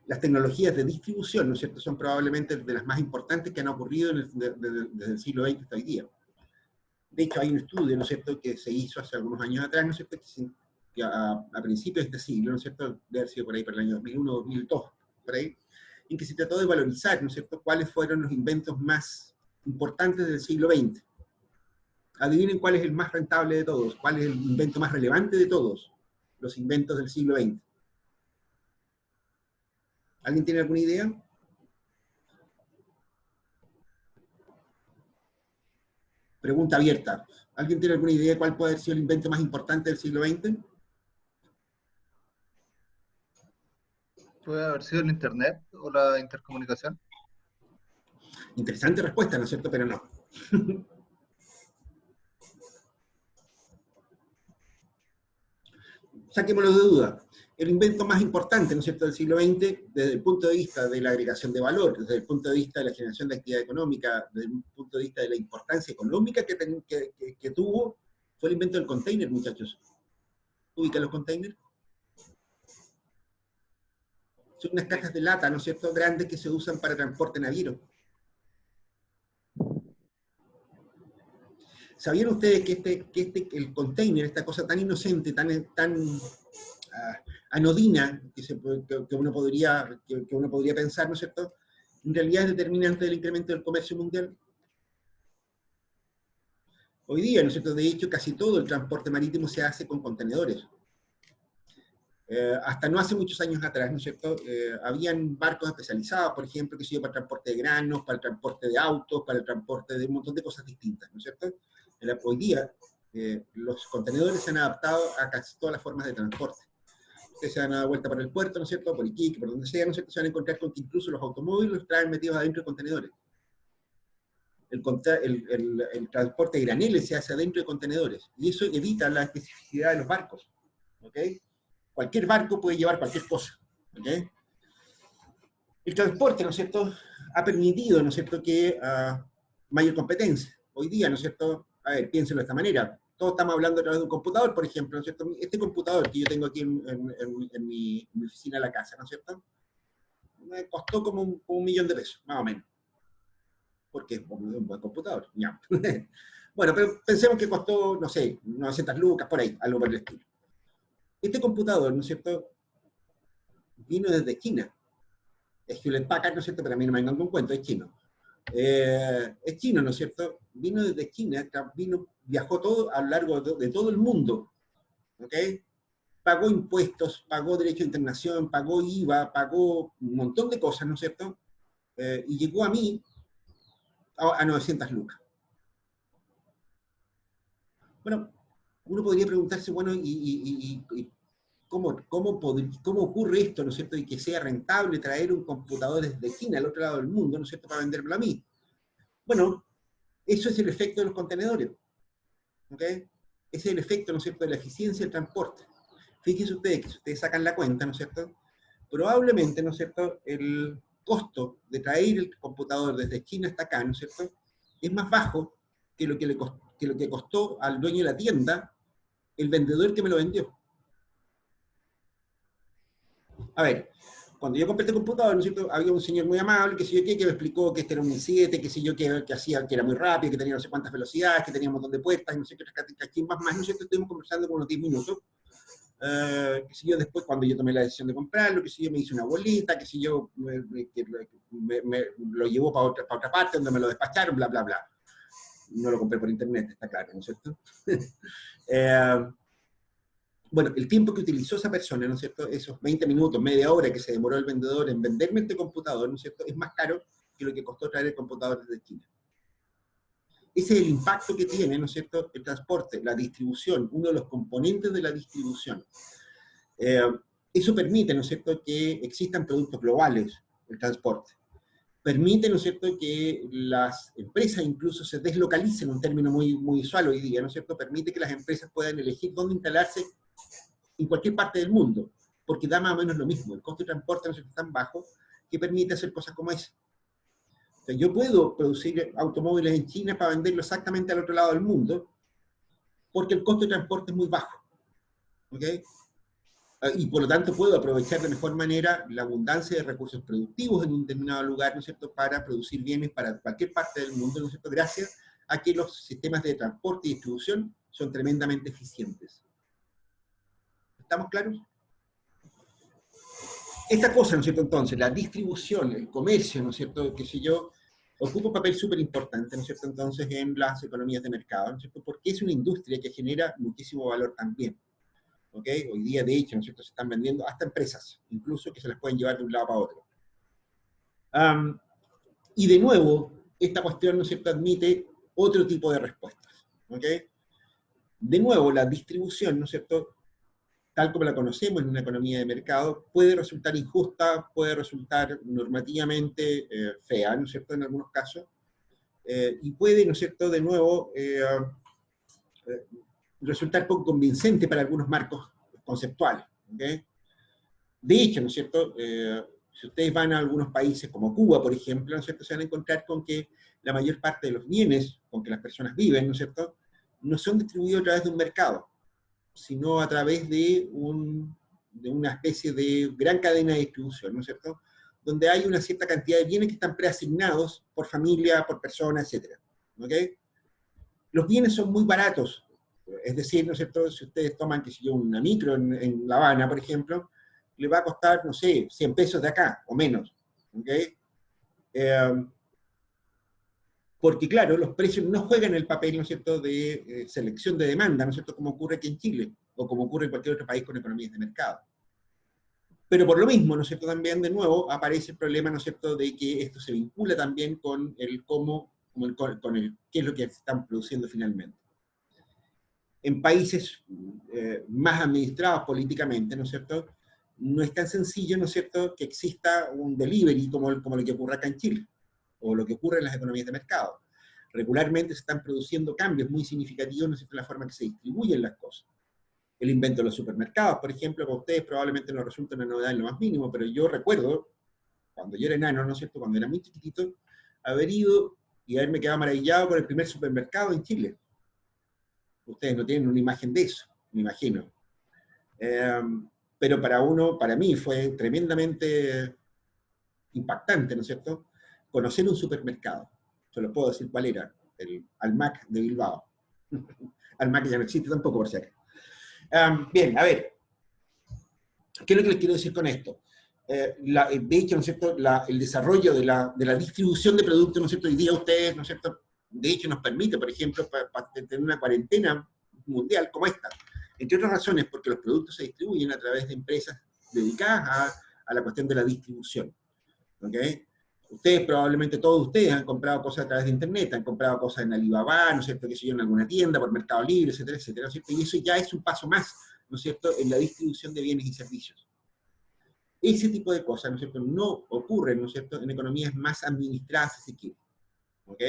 Las tecnologías de distribución, ¿no es cierto?, son probablemente de las más importantes que han ocurrido desde el siglo XX hasta hoy día. De hecho, hay un estudio, ¿no es cierto?, que se hizo hace algunos años atrás, ¿no es cierto?, que a principios de este siglo, ¿no es cierto?, debe haber sido por ahí por el año 2001, 2002, por ahí, en que se trató de valorizar, ¿no es cierto?, cuáles fueron los inventos más importantes del siglo XX. Adivinen cuál es el más rentable de todos, cuál es el invento más relevante de todos los inventos del siglo XX. ¿Alguien tiene alguna idea? Pregunta abierta. ¿Alguien tiene alguna idea de cuál puede haber sido el invento más importante del siglo XX? ¿Puede haber sido el Internet o la intercomunicación? Interesante respuesta, ¿no es cierto? Pero no. Saquémoslo de duda. El invento más importante, ¿no es cierto?, del siglo XX, desde el punto de vista de la agregación de valor, desde el punto de vista de la generación de actividad económica, desde el punto de vista de la importancia económica que tuvo, fue el invento del container, muchachos. ¿Ubican los containers? Son unas cajas de lata, ¿no es cierto?, grandes que se usan para transporte naviero. ¿Sabían ustedes que el container, esta cosa tan inocente, tan anodina, que uno podría pensar, ¿no es cierto?, en realidad es determinante del incremento del comercio mundial? Hoy día, ¿no es cierto?, de hecho, casi todo el transporte marítimo se hace con contenedores. Hasta no hace muchos años atrás, ¿no es cierto?, habían barcos especializados, por ejemplo, que se para el transporte de granos, para el transporte de autos, para el transporte de un montón de cosas distintas, ¿no es cierto? Hoy día, los contenedores se han adaptado a casi todas las formas de transporte. Ustedes se van a dar vuelta por el puerto, ¿no es cierto?, por Iquique, por donde sea, ¿no es cierto?, se van a encontrar con que incluso los automóviles los traen metidos adentro de contenedores. El transporte de graneles se hace adentro de contenedores, y eso evita la especificidad de los barcos. ¿Ok? Cualquier barco puede llevar cualquier cosa. ¿Ok? El transporte, ¿no es cierto?, ha permitido, ¿no es cierto?, que mayor competencia. Hoy día, ¿no es cierto?, a ver, piénsenlo de esta manera. Todos estamos hablando a través de un computador, por ejemplo, ¿no es cierto? Este computador que yo tengo aquí en mi oficina de la casa, ¿no es cierto?, me costó como un millón de pesos, más o menos. Porque es un buen computador. Ya. Bueno, pero pensemos que costó, no sé, 900 lucas, por ahí, algo por el estilo. Este computador, ¿no es cierto?, vino desde China. Es Hewlett Packard, ¿no es cierto?, pero a mí no me vengan con cuento, es chino. Es chino, ¿no es cierto? Vino desde China, viajó todo a lo largo de todo el mundo, ¿ok? Pagó impuestos, pagó derecho de internación, pagó IVA, pagó un montón de cosas, ¿no es cierto? Y llegó a mí a 900 lucas. Bueno, uno podría preguntarse, bueno, ¿y cómo ocurre esto, ¿no es cierto? Y que sea rentable traer un computador desde China, al otro lado del mundo, ¿no es cierto?, para vendérmelo a mí. Bueno, eso es el efecto de los contenedores, ¿ok? Ese es el efecto, ¿no es cierto?, de la eficiencia del transporte. Fíjense ustedes que si ustedes sacan la cuenta, ¿no es cierto?, probablemente, ¿no es cierto?, el costo de traer el computador desde China hasta acá, ¿no es cierto?, es más bajo que lo que costó al dueño de la tienda el vendedor que me lo vendió. A ver, cuando yo compré este computador, ¿no es cierto?, había un señor muy amable, que sé yo qué, que me explicó que este era un i7, que sé yo qué, que hacía, que era muy rápido, que tenía no sé cuántas velocidades, que tenía un montón de puertas, y no sé qué, cachimbas más, ¿no es cierto? Estuvimos conversando como unos 10 minutos. Qué sé yo, después cuando yo tomé la decisión de comprarlo, qué sé yo, me hice una bolita, qué sé yo, me lo llevó para otra parte, donde me lo despacharon, bla, bla, bla. No lo compré por internet, está claro, ¿no es cierto? Bueno, el tiempo que utilizó esa persona, ¿no es cierto?, esos 20 minutos, media hora que se demoró el vendedor en venderme este computador, ¿no es cierto?, es más caro que lo que costó traer el computador desde China. Ese es el impacto que tiene, ¿no es cierto?, el transporte, la distribución, uno de los componentes de la distribución. Eso permite, ¿no es cierto?, que existan productos globales, el transporte. Permite, ¿no es cierto?, que las empresas incluso se deslocalicen, un término muy, muy usual hoy día, ¿no es cierto?, permite que las empresas puedan elegir dónde instalarse en cualquier parte del mundo, porque da más o menos lo mismo. El costo de transporte no es tan bajo que permite hacer cosas como esa. O sea, yo puedo producir automóviles en China para venderlo exactamente al otro lado del mundo, porque el costo de transporte es muy bajo. ¿Ok? Y por lo tanto puedo aprovechar de mejor manera la abundancia de recursos productivos en un determinado lugar, ¿no es cierto?, para producir bienes para cualquier parte del mundo, ¿no es cierto?, gracias a que los sistemas de transporte y distribución son tremendamente eficientes. ¿Estamos claros? Esta cosa, ¿no es cierto?, entonces, la distribución, el comercio, ¿no es cierto?, qué sé yo, ocupa un papel súper importante, ¿no es cierto?, entonces, en las economías de mercado, ¿no es cierto?, porque es una industria que genera muchísimo valor también. ¿Ok? Hoy día, de hecho, ¿no es cierto?, se están vendiendo hasta empresas, incluso que se las pueden llevar de un lado para otro. Y de nuevo, esta cuestión, ¿no es cierto?, admite otro tipo de respuestas. ¿Ok? De nuevo, la distribución, ¿no es cierto?, tal como la conocemos en una economía de mercado, puede resultar injusta, puede resultar normativamente fea, ¿no es cierto?, en algunos casos, y puede, ¿no es cierto?, de nuevo, resultar poco convincente para algunos marcos conceptuales. ¿Okay? De hecho, ¿no es cierto?, si ustedes van a algunos países como Cuba, por ejemplo, ¿no es cierto?, se van a encontrar con que la mayor parte de los bienes con que las personas viven, ¿no es cierto?, no son distribuidos a través de un mercado, sino a través de una especie de gran cadena de distribución, ¿no es cierto?, donde hay una cierta cantidad de bienes que están preasignados por familia, por persona, etc. ¿Ok? Los bienes son muy baratos, es decir, ¿no es cierto?, si ustedes toman, qué sé yo, una micro en La Habana, por ejemplo, le va a costar, no sé, 100 pesos de acá, o menos. ¿Ok? Porque, claro, los precios no juegan el papel, ¿no es cierto?, de selección de demanda, ¿no es cierto?, como ocurre aquí en Chile, o como ocurre en cualquier otro país con economías de mercado. Pero por lo mismo, ¿no es cierto?, también de nuevo aparece el problema, ¿no es cierto?, de que esto se vincula también con el cómo, con el qué es lo que están produciendo finalmente. En países más administrados políticamente, ¿no es cierto?, no es tan sencillo, ¿no es cierto?, que exista un delivery como lo que ocurre acá en Chile, o lo que ocurre en las economías de mercado. Regularmente se están produciendo cambios muy significativos, ¿no es cierto?, en la forma en que se distribuyen las cosas. El invento de los supermercados, por ejemplo, para ustedes probablemente no resulta una novedad en lo más mínimo, pero yo recuerdo, cuando yo era enano, ¿no es cierto?, cuando era muy chiquitito, haber ido y haberme quedado maravillado con el primer supermercado en Chile. Ustedes no tienen una imagen de eso, me imagino. Pero para mí fue tremendamente impactante, ¿no es cierto?, conocer un supermercado. Se lo puedo decir cuál era, el Almac de Bilbao. Almac ya no existe tampoco, por si acaso. Bien, a ver, ¿qué es lo que les quiero decir con esto? De hecho, ¿no es cierto?, el desarrollo de la distribución de productos, ¿no es cierto?, hoy día ustedes, ¿no es cierto?, de hecho nos permite, por ejemplo, para tener una cuarentena mundial como esta, entre otras razones, porque los productos se distribuyen a través de empresas dedicadas a la cuestión de la distribución. ¿Ok? Ustedes, probablemente todos ustedes han comprado cosas a través de internet, han comprado cosas en Alibaba, ¿no es cierto?, que sé yo, en alguna tienda, por Mercado Libre, etcétera, etcétera, ¿no es cierto? Y eso ya es un paso más, ¿no es cierto?, en la distribución de bienes y servicios. Ese tipo de cosas, ¿no es cierto?, no ocurren, ¿no es cierto?, en economías más administradas, si se quiere. ¿Ok?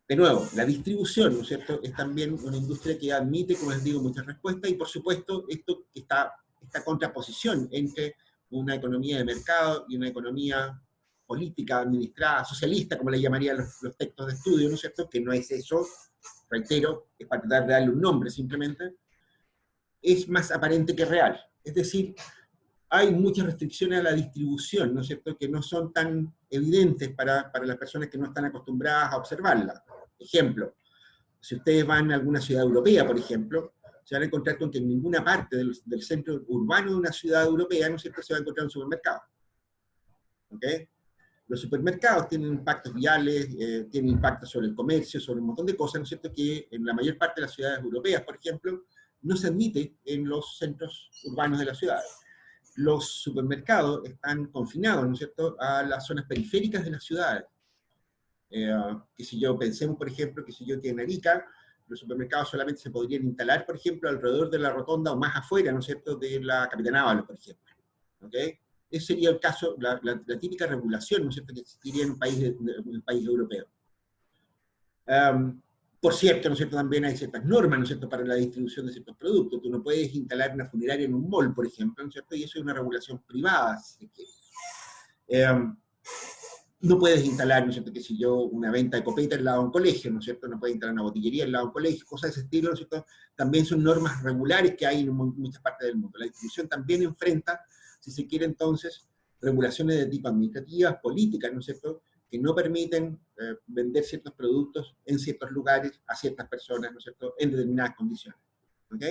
De nuevo, la distribución, ¿no es cierto?, es también una industria que admite, como les digo, muchas respuestas, y por supuesto, esta contraposición entre una economía de mercado y una economía política, administrada, socialista, como le llamarían los textos de estudio, ¿no es cierto?, que no es eso, reitero, es para tratar de darle un nombre simplemente, es más aparente que real. Es decir, hay muchas restricciones a la distribución, ¿no es cierto?, que no son tan evidentes para las personas que no están acostumbradas a observarla. Ejemplo, si ustedes van a alguna ciudad europea, por ejemplo, se van a encontrar con que en ninguna parte del centro urbano de una ciudad europea, ¿no es cierto?, se va a encontrar un supermercado. ¿Ok? Los supermercados tienen impactos viales, tienen impactos sobre el comercio, sobre un montón de cosas, ¿no es cierto?, que en la mayor parte de las ciudades europeas, por ejemplo, no se admite en los centros urbanos de las ciudades. Los supermercados están confinados, ¿no es cierto?, a las zonas periféricas de las ciudades. Que si yo pensemos, por ejemplo, que si yo tiene Arica, los supermercados solamente se podrían instalar, por ejemplo, alrededor de la rotonda o más afuera, ¿no es cierto?, de la Capitán Ábalos, por ejemplo. ¿Ok? Ese sería el caso, la típica regulación, ¿no es cierto?, que existiría en un país europeo. Por cierto, ¿no es cierto?, también hay ciertas normas, ¿no es cierto?, para la distribución de ciertos productos. Tú no puedes instalar una funeraria en un mall, por ejemplo, ¿no es cierto?, y eso es una regulación privada, si se quiere. No puedes instalar, ¿no es cierto?, que si yo, una venta de copeta al lado de un colegio, ¿no es cierto?, no puedes instalar una botillería al lado de un colegio, cosas de ese estilo, ¿no es cierto?, también son normas regulares que hay en muchas partes del mundo. La distribución también enfrenta, si se quiere entonces, regulaciones de tipo administrativas, políticas, ¿no es cierto?, que no permiten vender ciertos productos en ciertos lugares a ciertas personas, ¿no es cierto?, en determinadas condiciones. ¿Ok?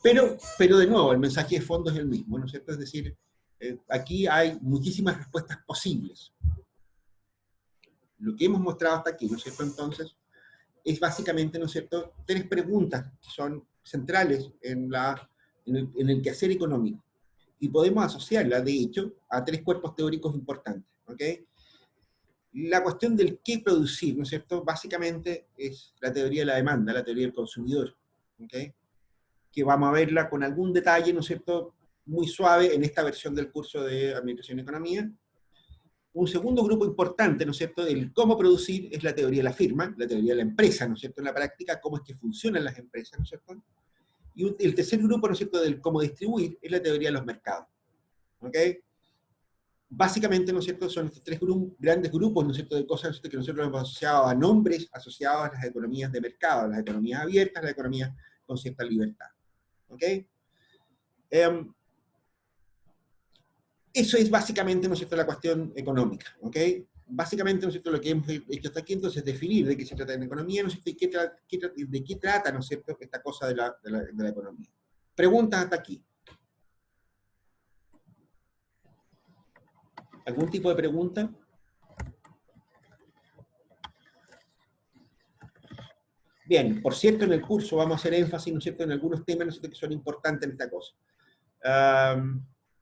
Pero de nuevo, el mensaje de fondo es el mismo, ¿no es cierto?, es decir, aquí hay muchísimas respuestas posibles. Lo que hemos mostrado hasta aquí, ¿no es cierto?, entonces, es básicamente, ¿no es cierto?, tres preguntas que son centrales en el quehacer económico. Y podemos asociarla, de hecho, a tres cuerpos teóricos importantes. ¿Ok? La cuestión del qué producir, ¿no es cierto?, básicamente es la teoría de la demanda, la teoría del consumidor. ¿Ok? Que vamos a verla con algún detalle, ¿no es cierto?, muy suave en esta versión del curso de Administración y Economía. Un segundo grupo importante, ¿no es cierto?, del cómo producir es la teoría de la firma, la teoría de la empresa, ¿no es cierto?, en la práctica, cómo es que funcionan las empresas, ¿no es cierto? Y el tercer grupo, ¿no es cierto?, del cómo distribuir es la teoría de los mercados. ¿Ok? Básicamente, ¿no es cierto?, son estos tres grandes grupos, ¿no es cierto?, de cosas, ¿no es cierto?, que nosotros hemos asociado a nombres asociados a las economías de mercado, a las economías abiertas, las economías con cierta libertad. ¿Ok? Eso es básicamente, ¿no es cierto?, la cuestión económica. ¿Ok? Básicamente, ¿no es cierto?, lo que hemos hecho hasta aquí entonces es definir de qué se trata en economía, ¿no es cierto?, y de qué trata, ¿no es cierto?, esta cosa de la economía. Preguntas hasta aquí. ¿Algún tipo de pregunta? Bien, por cierto, en el curso vamos a hacer énfasis, ¿no es cierto?, en algunos temas, ¿no es cierto?, que son importantes en esta cosa.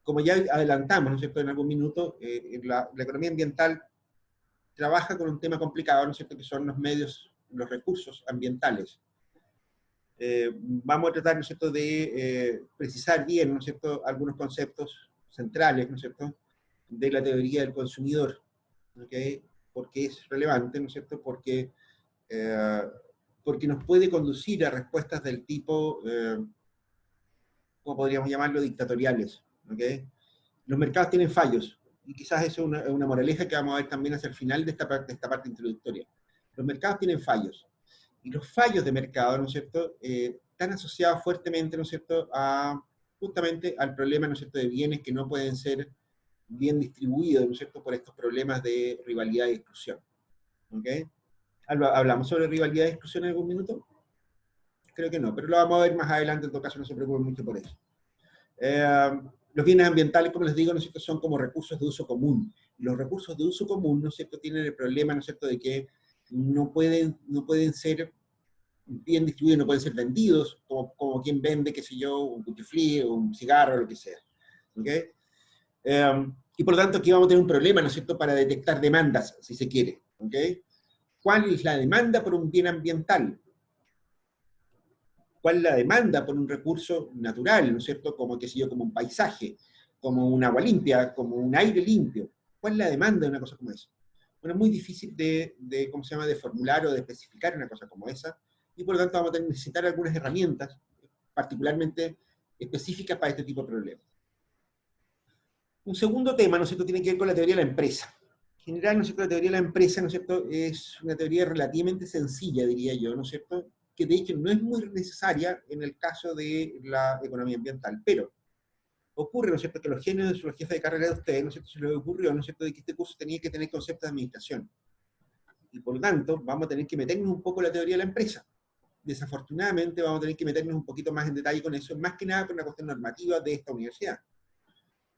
Como ya adelantamos, ¿no es cierto?, en algún minuto, la economía ambiental trabaja con un tema complicado, ¿no es cierto?, que son los medios, los recursos ambientales. Vamos a tratar, ¿no es cierto?, de precisar bien, ¿no es cierto?, algunos conceptos centrales, ¿no es cierto?, de la teoría del consumidor. ¿Ok? Porque es relevante, ¿no es cierto?, porque nos puede conducir a respuestas del tipo, ¿cómo podríamos llamarlo?, dictatoriales. ¿Ok? Los mercados tienen fallos, y quizás eso es una moraleja que vamos a ver también hacia el final de esta parte introductoria. Los mercados tienen fallos, y los fallos de mercado, ¿no es cierto?, están asociados fuertemente, ¿no es cierto?, justamente al problema, ¿no es cierto?, de bienes que no pueden ser bien distribuido, ¿no es cierto?, por estos problemas de rivalidad y exclusión. ¿Ok? ¿Hablamos sobre rivalidad y exclusión en algún minuto? Creo que no, pero lo vamos a ver más adelante, en todo caso no se preocupen mucho por eso. Los bienes ambientales, como les digo, ¿no es cierto?, son como recursos de uso común. Los recursos de uso común, ¿no es cierto?, tienen el problema, ¿no es cierto?, de que no pueden ser bien distribuidos, no pueden ser vendidos, como quien vende, qué sé yo, un duty free, o un cigarro, lo que sea. ¿Ok? Y por lo tanto aquí vamos a tener un problema, ¿no es cierto?, para detectar demandas, si se quiere. ¿Ok? ¿Cuál es la demanda por un bien ambiental? ¿Cuál es la demanda por un recurso natural, ¿no es cierto?, como, qué sé yo, como un paisaje, como un agua limpia, como un aire limpio? ¿Cuál es la demanda de una cosa como esa? Bueno, es muy difícil ¿cómo se llama?, de formular o de especificar una cosa como esa, y por lo tanto vamos a necesitar algunas herramientas particularmente específicas para este tipo de problemas. Un segundo tema, ¿no es cierto?, tiene que ver con la teoría de la empresa. En general, ¿no es cierto?, la teoría de la empresa, ¿no es cierto?, es una teoría relativamente sencilla, diría yo, ¿no es cierto?, que de hecho no es muy necesaria en el caso de la economía ambiental, pero ocurre, ¿no es cierto?, que los genios, los jefes de carrera de ustedes, ¿no es cierto?, se les ocurrió, ¿no es cierto?, de que este curso tenía que tener conceptos de administración. Y por lo tanto, vamos a tener que meternos un poco en la teoría de la empresa. Desafortunadamente, vamos a tener que meternos un poquito más en detalle con eso, más que nada por una cuestión normativa de esta universidad.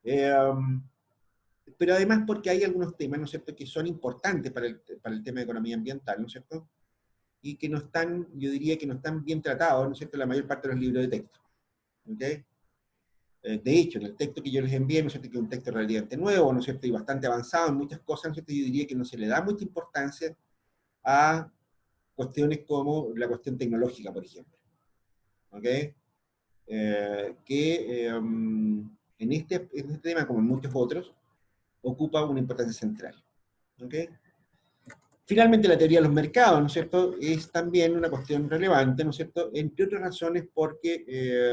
Pero además porque hay algunos temas, ¿no es cierto?, que son importantes para el tema de economía ambiental, ¿no es cierto?, y que no están, yo diría que no están bien tratados, ¿no es cierto?, en la mayor parte de los libros de texto. ¿Ok? De hecho, en el texto que yo les envié, ¿no es cierto?, que es un texto relativamente nuevo, ¿no es cierto?, y bastante avanzado en muchas cosas, ¿no es cierto?, yo diría que no se le da mucha importancia a cuestiones como la cuestión tecnológica, por ejemplo. ¿Ok? En este tema, como en muchos otros, ocupa una importancia central. ¿Ok? Finalmente, la teoría de los mercados, ¿no es cierto?, es también una cuestión relevante, ¿no es cierto?, entre otras razones porque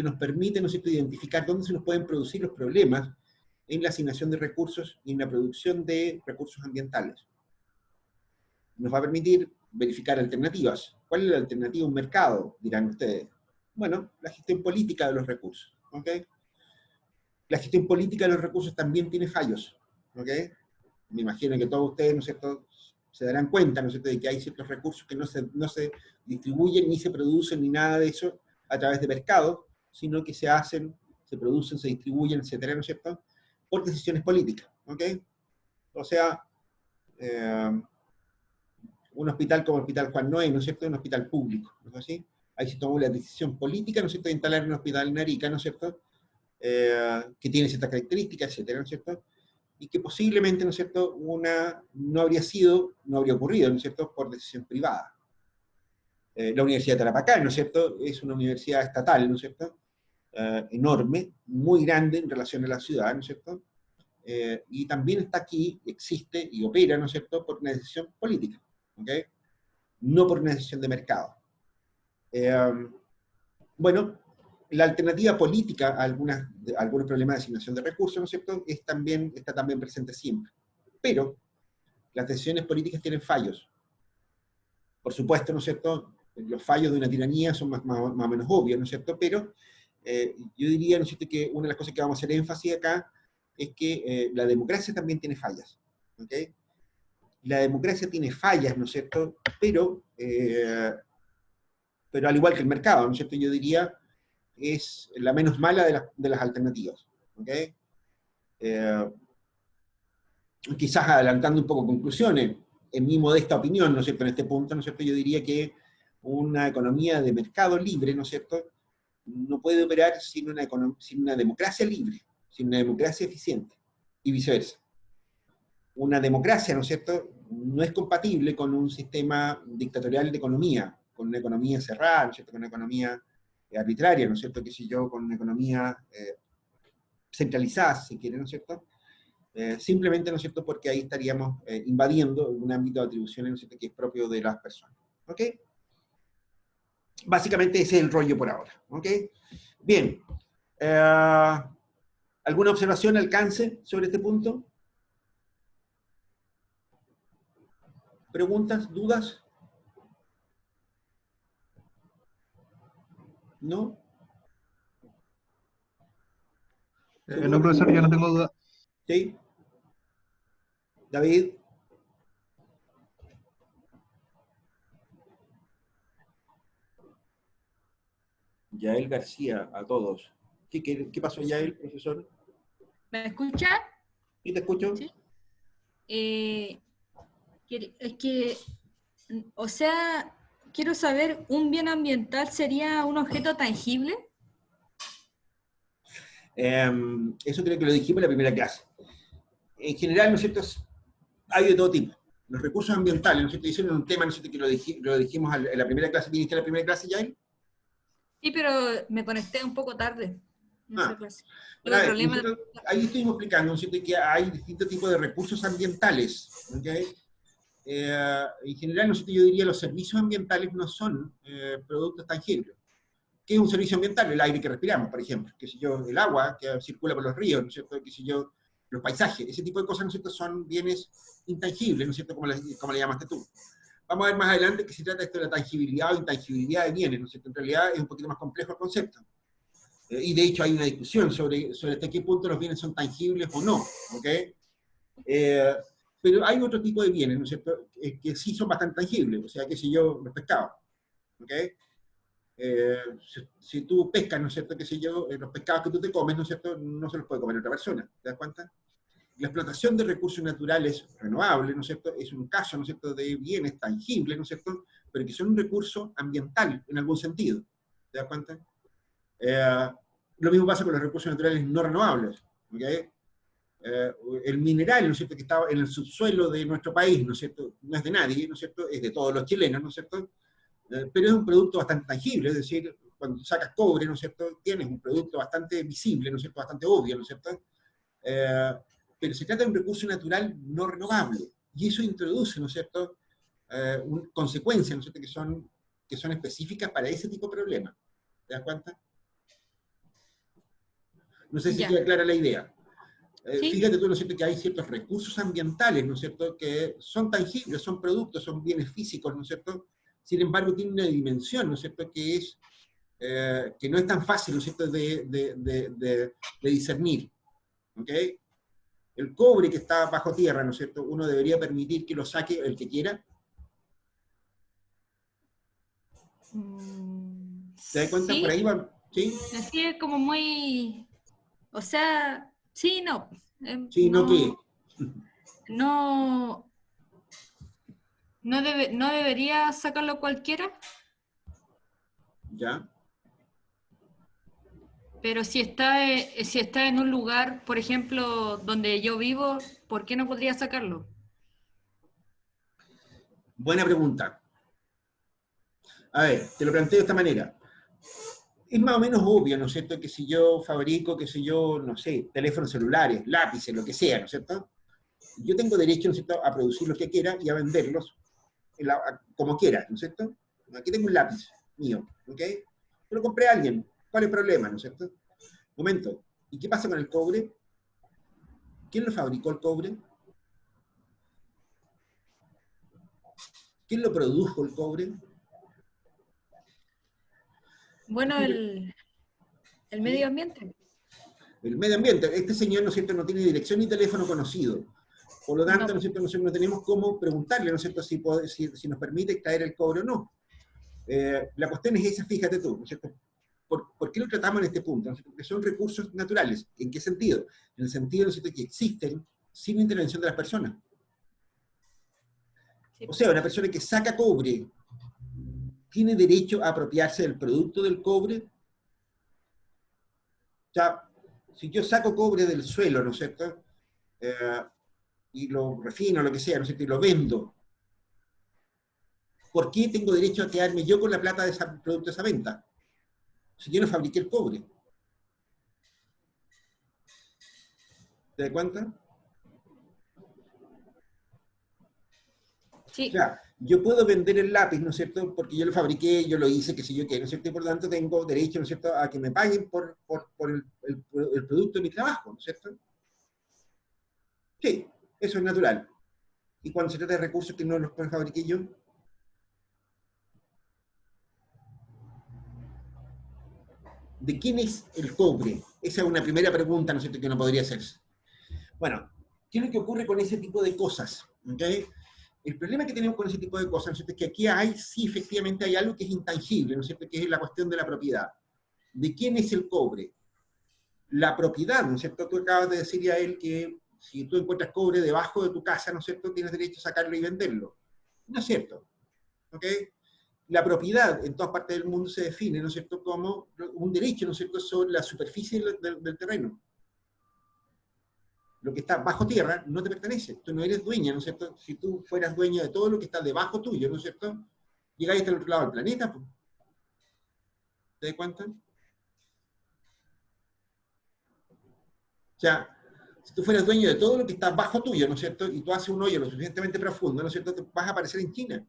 nos permite, ¿no es cierto?, identificar dónde se nos pueden producir los problemas en la asignación de recursos y en la producción de recursos ambientales. Nos va a permitir verificar alternativas. ¿Cuál es la alternativa a un mercado?, dirán ustedes. Bueno, la gestión política de los recursos. ¿Ok? La gestión política de los recursos también tiene fallos. ¿Ok? Me imagino que todos ustedes, ¿no es cierto?, se darán cuenta, ¿no es cierto?, de que hay ciertos recursos que no se distribuyen, ni se producen, ni nada de eso a través de mercados, sino que se hacen, se producen, se distribuyen, etcétera, ¿no es cierto?, por decisiones políticas. ¿Ok? O sea, un hospital como el Hospital Juan Noé, ¿no es cierto?, es un hospital público, ¿no es así? Ahí se tomó la decisión política, ¿no es cierto?, de instalar un hospital en Arica, ¿no es cierto?, que tiene ciertas características, etcétera, ¿no es cierto?, y que posiblemente, ¿no es cierto?, no habría ocurrido, ¿no es cierto?, por decisión privada. La Universidad de Tarapacá, ¿no es cierto?, es una universidad estatal, ¿no es cierto?, enorme, muy grande en relación a la ciudad, ¿no es cierto?, y también está aquí, existe y opera, ¿no es cierto?, por una decisión política, ¿ok?, no por una decisión de mercado. Bueno, la alternativa política a algunos problemas de asignación de recursos, ¿no es cierto?, está también presente siempre. Pero las decisiones políticas tienen fallos. Por supuesto, ¿no es cierto?, los fallos de una tiranía son más o menos obvios, ¿no es cierto?, pero yo diría, ¿no es cierto?, que una de las cosas que vamos a hacer énfasis acá es que la democracia también tiene fallas. ¿Ok? La democracia tiene fallas, ¿no es cierto?, pero al igual que el mercado, ¿no es cierto?, yo diría es la menos mala de las alternativas. ¿Ok? Quizás adelantando un poco conclusiones, en mi modesta opinión, ¿no es cierto?, en este punto, ¿no es cierto?, yo diría que una economía de mercado libre, ¿no es cierto?, no puede operar sin una democracia libre, sin una democracia eficiente, y viceversa. Una democracia, ¿no es cierto?, no es compatible con un sistema dictatorial de economía, con una economía cerrada, ¿no es cierto?, con una economía arbitraria, ¿no es cierto?, qué sé yo, con una economía centralizada, si se quiere, ¿no es cierto?, simplemente, ¿no es cierto?, porque ahí estaríamos invadiendo un ámbito de atribuciones, ¿no es cierto?, que es propio de las personas. ¿Ok? Básicamente ese es el rollo por ahora. ¿Ok? Bien. ¿Alguna observación, alcance sobre este punto? ¿Preguntas? ¿Dudas? ¿No? No, ¿Seguro? profesor, yo no tengo duda. ¿Sí? David. Yael García, a todos. ¿Qué pasó, Yael, profesor? ¿Me escucha? ¿Sí te escucho? Sí. Eh, es que, o sea, quiero saber, ¿un bien ambiental sería un objeto tangible? Eso creo que lo dijimos en la primera clase. En general, ¿no es cierto? Hay de todo tipo. Los recursos ambientales, ¿no es cierto? Hicieron un tema, ¿no es cierto? Que lo dijimos en la primera clase. ¿Viniste a la primera clase, Yael? Sí, pero me conecté un poco tarde en esa Ah, clase. bueno, Tuve a ver, problemas. ahí estuvimos explicando, ¿no es cierto? Que hay distintos tipos de recursos ambientales, ¿ok? En general, ¿no es cierto? Yo diría que los servicios ambientales no son productos tangibles. ¿Qué es un servicio ambiental? El aire que respiramos, por ejemplo, qué sé yo, el agua que circula por los ríos, ¿no es cierto? Qué sé yo, los paisajes, ese tipo de cosas, ¿no es cierto? Son bienes intangibles, ¿no es cierto? Como le llamaste tú. Vamos a ver más adelante que se trata esto de la tangibilidad o intangibilidad de bienes, ¿no es cierto? En realidad es un poquito más complejo el concepto. Y de hecho hay una discusión sobre hasta qué punto los bienes son tangibles o no, ¿ok? Eh, pero hay otro tipo de bienes, ¿no es cierto? Que sí son bastante tangibles, o sea, qué sé yo, los pescados, ¿ok? Si tú pescas, ¿no es cierto? Qué sé yo, los pescados que tú te comes, ¿no es cierto? No se los puede comer otra persona, ¿te das cuenta? La explotación de recursos naturales renovables, ¿no es cierto? Es un caso, ¿no es cierto?, de bienes tangibles, ¿no es cierto?, pero que son un recurso ambiental en algún sentido, ¿te das cuenta? Eh, lo mismo pasa con los recursos naturales no renovables, ¿ok? El mineral, ¿no es cierto?, que está en el subsuelo de nuestro país, ¿no es cierto?, no es de nadie, ¿no es cierto?, es de todos los chilenos, ¿no es cierto?, pero es un producto bastante tangible, es decir, cuando sacas cobre, ¿no es cierto?, tienes un producto bastante visible, ¿no es cierto?, bastante obvio, ¿no es cierto?, eh, pero se trata de un recurso natural no renovable, y eso introduce, ¿no es cierto?, consecuencias, ¿no es cierto?, que son específicas para ese tipo de problemas. ¿Te das cuenta? No sé si Ya, queda clara la idea. ¿sí? Fíjate tú, ¿no es cierto?, que hay ciertos recursos ambientales, ¿no es cierto?, que son tangibles, son productos, son bienes físicos, ¿no es cierto?, sin embargo tienen una dimensión, ¿no es cierto?, que no es tan fácil, ¿no es cierto?, de discernir, ¿ok? El cobre que está bajo tierra, ¿no es cierto?, uno debería permitir que lo saque el que quiera. ¿Te das cuenta? Por Sí, ahí va, ¿sí? así es como muy, o sea, sí, no, Sí, no no, que, no, no debería sacarlo cualquiera, ¿ya? pero si está en un lugar, por ejemplo, donde yo vivo, ¿por qué no podría sacarlo? Buena pregunta. A ver, te lo planteo de esta manera. Es más o menos obvio, ¿no es cierto?, que si yo fabrico, que si yo, no sé, teléfonos celulares, lápices, lo que sea, ¿no es cierto?, yo tengo derecho, ¿no es cierto?, a producir lo que quiera y a venderlos como quiera, ¿no es cierto? Aquí tengo un lápiz mío, ¿ok? Yo lo compré a alguien, ¿cuál es el problema, no es cierto? Momento, ¿y qué pasa con el cobre? ¿Quién lo fabricó el cobre? ¿Quién lo produjo el cobre? Bueno, el medio ¿Sí? ambiente. El medio ambiente. Este señor, ¿no es cierto?, no tiene dirección ni teléfono conocido. Por lo tanto, ¿no No, es cierto?, nosotros no tenemos cómo preguntarle, ¿no es cierto?, si nos permite extraer el cobre o no. La cuestión es esa, fíjate tú, ¿no es cierto? ¿Por qué lo tratamos en este punto? ¿No es cierto? Porque son recursos naturales. ¿En qué sentido? En el sentido, ¿no es cierto?, que existen sin intervención de las personas. sí. O sea, una persona que saca cobre tiene derecho a apropiarse del producto del cobre. O sea, si yo saco cobre del suelo, ¿no es cierto?, Eh, y lo refino, lo que sea, ¿no es cierto?, y lo vendo, ¿por qué tengo derecho a quedarme yo con la plata de ese producto de esa venta? Si yo no fabriqué el cobre. ¿Te das cuenta? O Sí, sea, yo puedo vender el lápiz, ¿no es cierto?, porque yo lo fabriqué, yo lo hice, qué sé yo qué, ¿no es cierto?, y por lo tanto tengo derecho, ¿no es cierto?, a que me paguen por el producto de mi trabajo, ¿no es cierto? Sí, eso es natural. Y cuando se trata de recursos que no los fabriqué yo, ¿De quién es el cobre? Esa es una primera pregunta, ¿no es cierto?, que uno podría hacerse. Bueno, ¿qué es lo que ocurre con ese tipo de cosas? ¿Okay? El problema que tenemos con ese tipo de cosas, ¿no es cierto?, es que aquí hay, sí, efectivamente hay algo que es intangible, ¿no es cierto?, que es la cuestión de la propiedad. ¿De quién es el cobre? La propiedad, ¿no es cierto? Tú acabas de decirle a él que si tú encuentras cobre debajo de tu casa, ¿no es cierto?, tienes derecho a sacarlo y venderlo. No es cierto. ¿Ok? La propiedad en todas partes del mundo se define, ¿no es cierto?, como un derecho, ¿no es cierto?, sobre la superficie del terreno. Lo que está bajo tierra no te pertenece, tú no eres dueña, ¿no es cierto? Si tú fueras dueña de todo lo que está debajo tuyo, ¿no es cierto?, llegáis hasta el otro lado del planeta, pues. ¿Te das cuenta? O sea, si tú fueras dueño de todo lo que está bajo tuyo, ¿no es cierto?, y tú haces un hoyo lo suficientemente profundo, ¿no es cierto?, te vas a aparecer en China.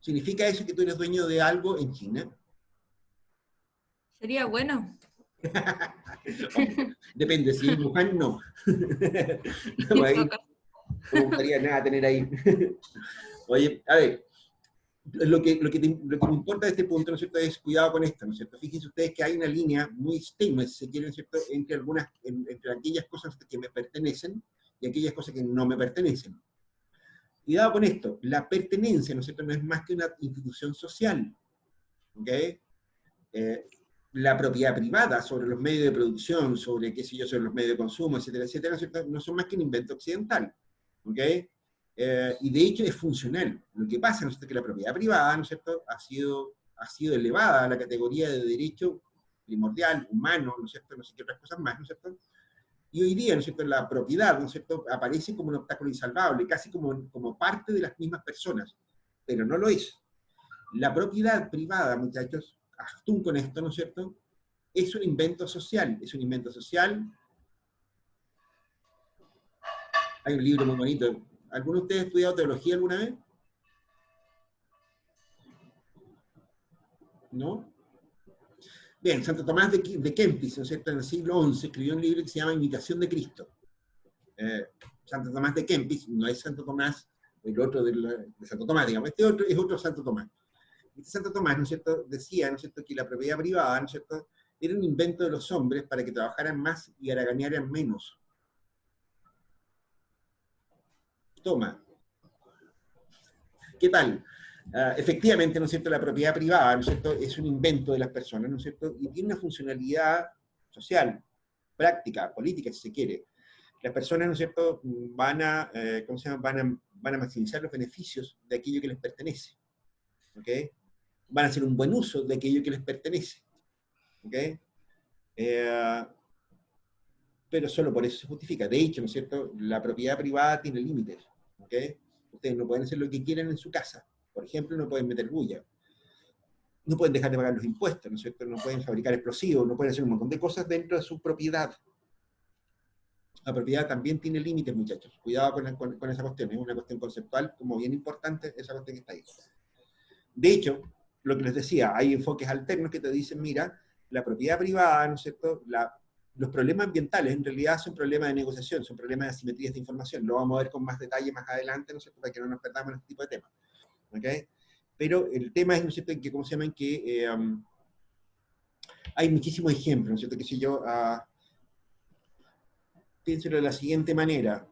¿Significa eso que tú eres dueño de algo en China? Sería bueno. Depende, si es Wuhan, no. No, ahí no me gustaría nada tener ahí. Oye, a ver, lo que me importa de este punto, ¿no es cierto?, es cuidado con esto, ¿no es cierto? Fíjense ustedes que hay una línea muy tenue, si se quiere, ¿no es cierto?, entre aquellas cosas que me pertenecen y aquellas cosas que no me pertenecen. Cuidado con esto, la pertenencia, ¿no es cierto?, no es más que una institución social, ¿ok? La propiedad privada sobre los medios de producción, sobre, qué sé yo, sobre los medios de consumo, etcétera, etcétera, ¿cierto?, no son más que un invento occidental, ¿ok? Y de hecho es funcional. Lo que pasa, ¿no es cierto?, que la propiedad privada, ¿no es cierto?, ha sido elevada a la categoría de derecho primordial, humano, ¿no es cierto?, no sé qué otras cosas más, ¿no es cierto? Y hoy día, ¿no es cierto?, la propiedad, ¿no es cierto?, aparece como un obstáculo insalvable, casi como parte de las mismas personas, pero no lo es. La propiedad privada, muchachos, atún con esto, ¿no es cierto?, es un invento social, es un invento social. Hay un libro muy bonito. ¿Alguno de ustedes ha estudiado teología alguna vez? ¿No? Bien, Santo Tomás de Kempis, ¿no es cierto?, en el siglo XI escribió un libro que se llama Imitación de Cristo. Santo Tomás de Kempis no es Santo Tomás, el otro de Santo Tomás, digamos, este otro es otro Santo Tomás. Este Santo Tomás, ¿no es cierto?, decía, ¿no es cierto?, que la propiedad privada, ¿no es cierto?, era un invento de los hombres para que trabajaran más y haraganearan menos. Toma. ¿Qué tal? Efectivamente, ¿no es cierto?, la propiedad privada, ¿no es cierto?, es un invento de las personas, ¿no es cierto?, y tiene una funcionalidad social, práctica, política, si se quiere. Las personas, ¿no es cierto?, ¿cómo se llama?, van a maximizar los beneficios de aquello que les pertenece, ¿ok? Van a hacer un buen uso de aquello que les pertenece, ¿ok? Pero solo por eso se justifica. De hecho, ¿no es cierto?, la propiedad privada tiene límites, ¿ok? Ustedes no pueden hacer lo que quieran en su casa. Por ejemplo, no pueden meter bulla, no pueden dejar de pagar los impuestos, ¿no es cierto?, no pueden fabricar explosivos, no pueden hacer un montón de cosas dentro de su propiedad. La propiedad también tiene límites, muchachos. Cuidado con esa cuestión, es una cuestión conceptual como bien importante esa cuestión que está ahí. De hecho, lo que les decía, hay enfoques alternos que te dicen, mira, la propiedad privada, ¿no es cierto?, los problemas ambientales en realidad son problemas de negociación, son problemas de asimetrías de información. Lo vamos a ver con más detalle más adelante, ¿no es cierto?, para que no nos perdamos en este tipo de temas. ¿Okay? Pero el tema es, ¿no es cierto?, que, ¿cómo se llama?, que hay muchísimos ejemplos, ¿no es cierto?, que si yo, piénselo de la siguiente manera.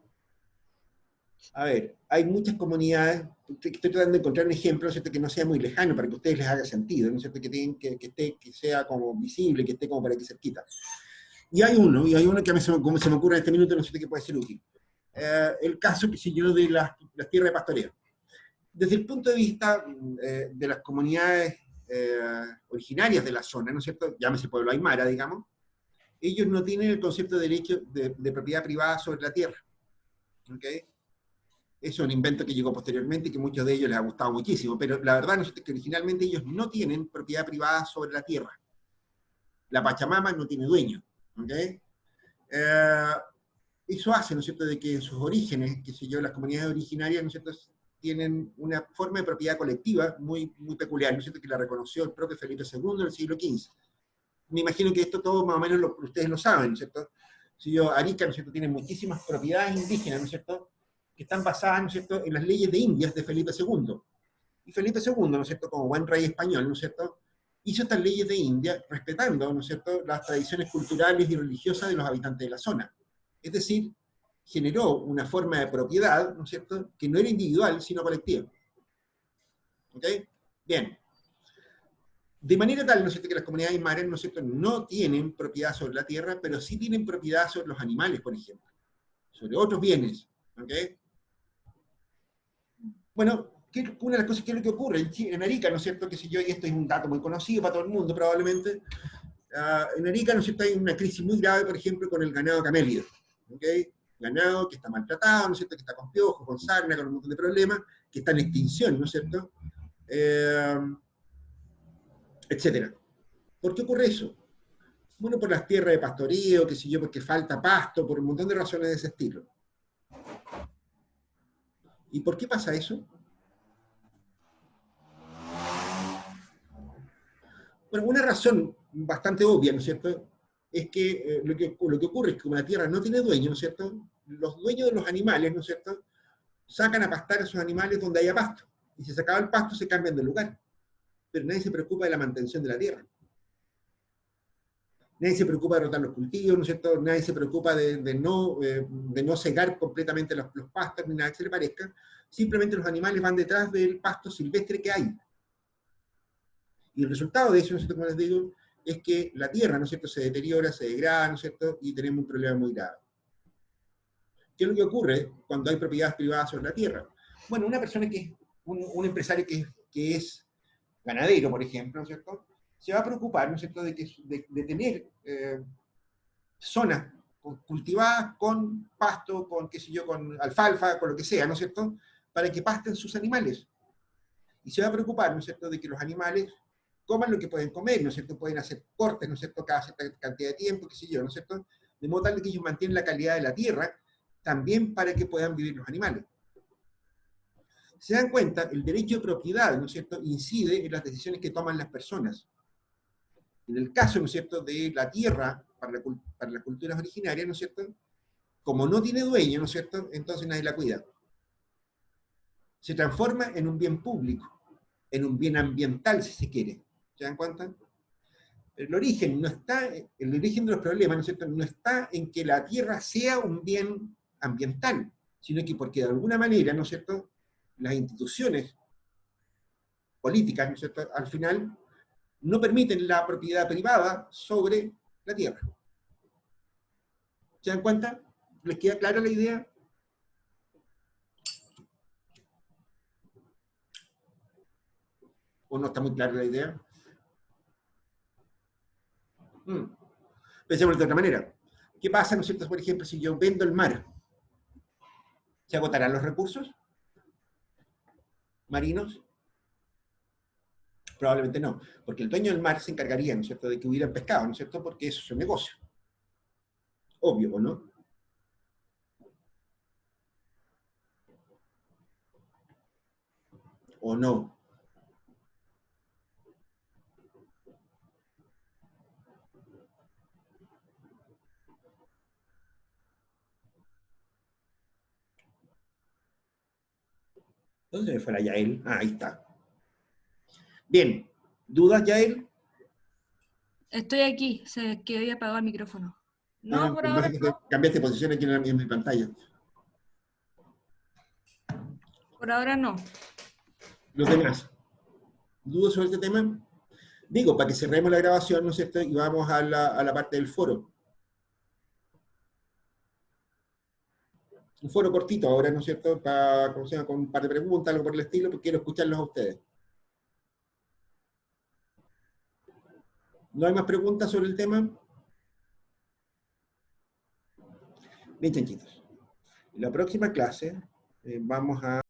A ver, hay muchas comunidades, estoy tratando de encontrar un ejemplo, ¿no es cierto?, que no sea muy lejano para que a ustedes les haga sentido, ¿no es cierto?, que sea como visible, que esté como para aquí cerquita. Y hay uno que como se me ocurre en este minuto, no sé qué puede ser útil. El caso, que sé yo, de las tierras de pastoreo. Desde el punto de vista de las comunidades originarias de la zona, ¿no es cierto?, llámese pueblo aymara, digamos, ellos no tienen el concepto de derecho de propiedad privada sobre la tierra. ¿Ok? Es un invento que llegó posteriormente y que a muchos de ellos les ha gustado muchísimo, pero la verdad, ¿no es cierto?, que originalmente ellos no tienen propiedad privada sobre la tierra. La Pachamama no tiene dueño. ¿Ok? Eso hace, ¿no es cierto?, de que en sus orígenes, qué sé yo, las comunidades originarias, ¿no es cierto?, tienen una forma de propiedad colectiva muy, muy peculiar, ¿no es cierto?, que la reconoció el propio Felipe II en el siglo XV. Me imagino que esto todo más o menos ustedes lo saben, ¿no es cierto? Si yo, Arica, ¿no es cierto?, tiene muchísimas propiedades indígenas, ¿no es cierto?, que están basadas, ¿no es cierto?, en las leyes de Indias de Felipe II. Y Felipe II, ¿no es cierto?, como buen rey español, ¿no es cierto?, hizo estas leyes de India respetando, ¿no es cierto?, las tradiciones culturales y religiosas de los habitantes de la zona. Es decir, generó una forma de propiedad, ¿no es cierto?, que no era individual, sino colectiva. ¿Ok? Bien. De manera tal, ¿no es cierto?, que las comunidades aymaras, ¿no es cierto?, no tienen propiedad sobre la tierra, pero sí tienen propiedad sobre los animales, por ejemplo, sobre otros bienes. ¿Ok? Bueno, una de las cosas que es lo que ocurre en Arica, ¿no es cierto?, que si yo, y esto es un dato muy conocido para todo el mundo probablemente, en Arica, ¿no es cierto?, hay una crisis muy grave, por ejemplo, con el ganado camélido. ¿Ok? Ganado que está maltratado, ¿no es cierto?, que está con piojos, con sarna, con un montón de problemas, que está en extinción, ¿no es cierto?, etcétera. ¿Por qué ocurre eso? Bueno, por las tierras de pastoreo, qué sé yo, porque falta pasto, por un montón de razones de ese estilo. ¿Y por qué pasa eso? Bueno, una razón bastante obvia, ¿no es cierto?, es que, lo que ocurre es que como la tierra no tiene dueño, ¿no es cierto?, los dueños de los animales, ¿no es cierto?, sacan a pastar a sus animales donde haya pasto. Y si se acaba el pasto, se cambian de lugar. Pero nadie se preocupa de la mantención de la tierra. Nadie se preocupa de rotar los cultivos, ¿no es cierto? Nadie se preocupa de no cegar completamente los pastos, ni nada que se le parezca. Simplemente los animales van detrás del pasto silvestre que hay. Y el resultado de eso, ¿no es cierto?, como les digo, es que la tierra, ¿no es cierto?, se deteriora, se degrada, ¿no es cierto?, y tenemos un problema muy grave. ¿Qué es lo que ocurre cuando hay propiedades privadas sobre la tierra? Bueno, una persona que es un empresario que es ganadero, por ejemplo, ¿no es cierto?, se va a preocupar, ¿no es cierto?, de tener zonas cultivadas con pasto, con, qué sé yo, con alfalfa, con lo que sea, ¿no es cierto?, para que pasten sus animales. Y se va a preocupar, ¿no es cierto?, de que los animales coman lo que pueden comer, ¿no es cierto?, pueden hacer cortes, ¿no es cierto?, cada cierta cantidad de tiempo, qué sé yo, ¿no es cierto?, de modo tal que ellos mantienen la calidad de la tierra, también para que puedan vivir los animales. Se dan cuenta, el derecho de propiedad, ¿no es cierto?, incide en las decisiones que toman las personas. En el caso, ¿no es cierto?, de la tierra para las culturas originarias, ¿no es cierto?, como no tiene dueño, ¿no es cierto?, entonces nadie la cuida. Se transforma en un bien público, en un bien ambiental, si se quiere. ¿Se dan cuenta? El origen de los problemas, ¿no es cierto?, no está en que la tierra sea un bien ambiental, sino que porque de alguna manera, ¿no es cierto?, las instituciones políticas, ¿no es cierto?, al final no permiten la propiedad privada sobre la tierra. ¿Se dan cuenta? ¿Les queda clara la idea? ¿O no está muy clara la idea? Pensemos de otra manera. ¿Qué pasa, ¿no es cierto?, por ejemplo, si yo vendo el mar? ¿Se agotarán los recursos marinos? Probablemente no, porque el dueño del mar se encargaría, ¿no es cierto?, de que hubiera pescado, ¿no es cierto?, porque eso es un negocio. Obvio, ¿o no? ¿O no? ¿Dónde se me fue la Yael? Ah, ahí está. Bien, ¿dudas, Yael? Estoy aquí, se que había apagado el micrófono. No, Ah, por pues ahora que no. cambiaste de posición aquí en mi pantalla. Por ahora no. Los demás, ¿dudas sobre este tema? Digo, para que cerremos la grabación, ¿no es cierto?, y vamos a la parte del foro. Un foro cortito ahora, ¿no es cierto?, para, ¿cómo se llama?, con un par de preguntas, algo por el estilo, porque quiero escucharlos a ustedes. ¿No hay más preguntas sobre el tema? Bien, chanchitos. En la próxima clase vamos a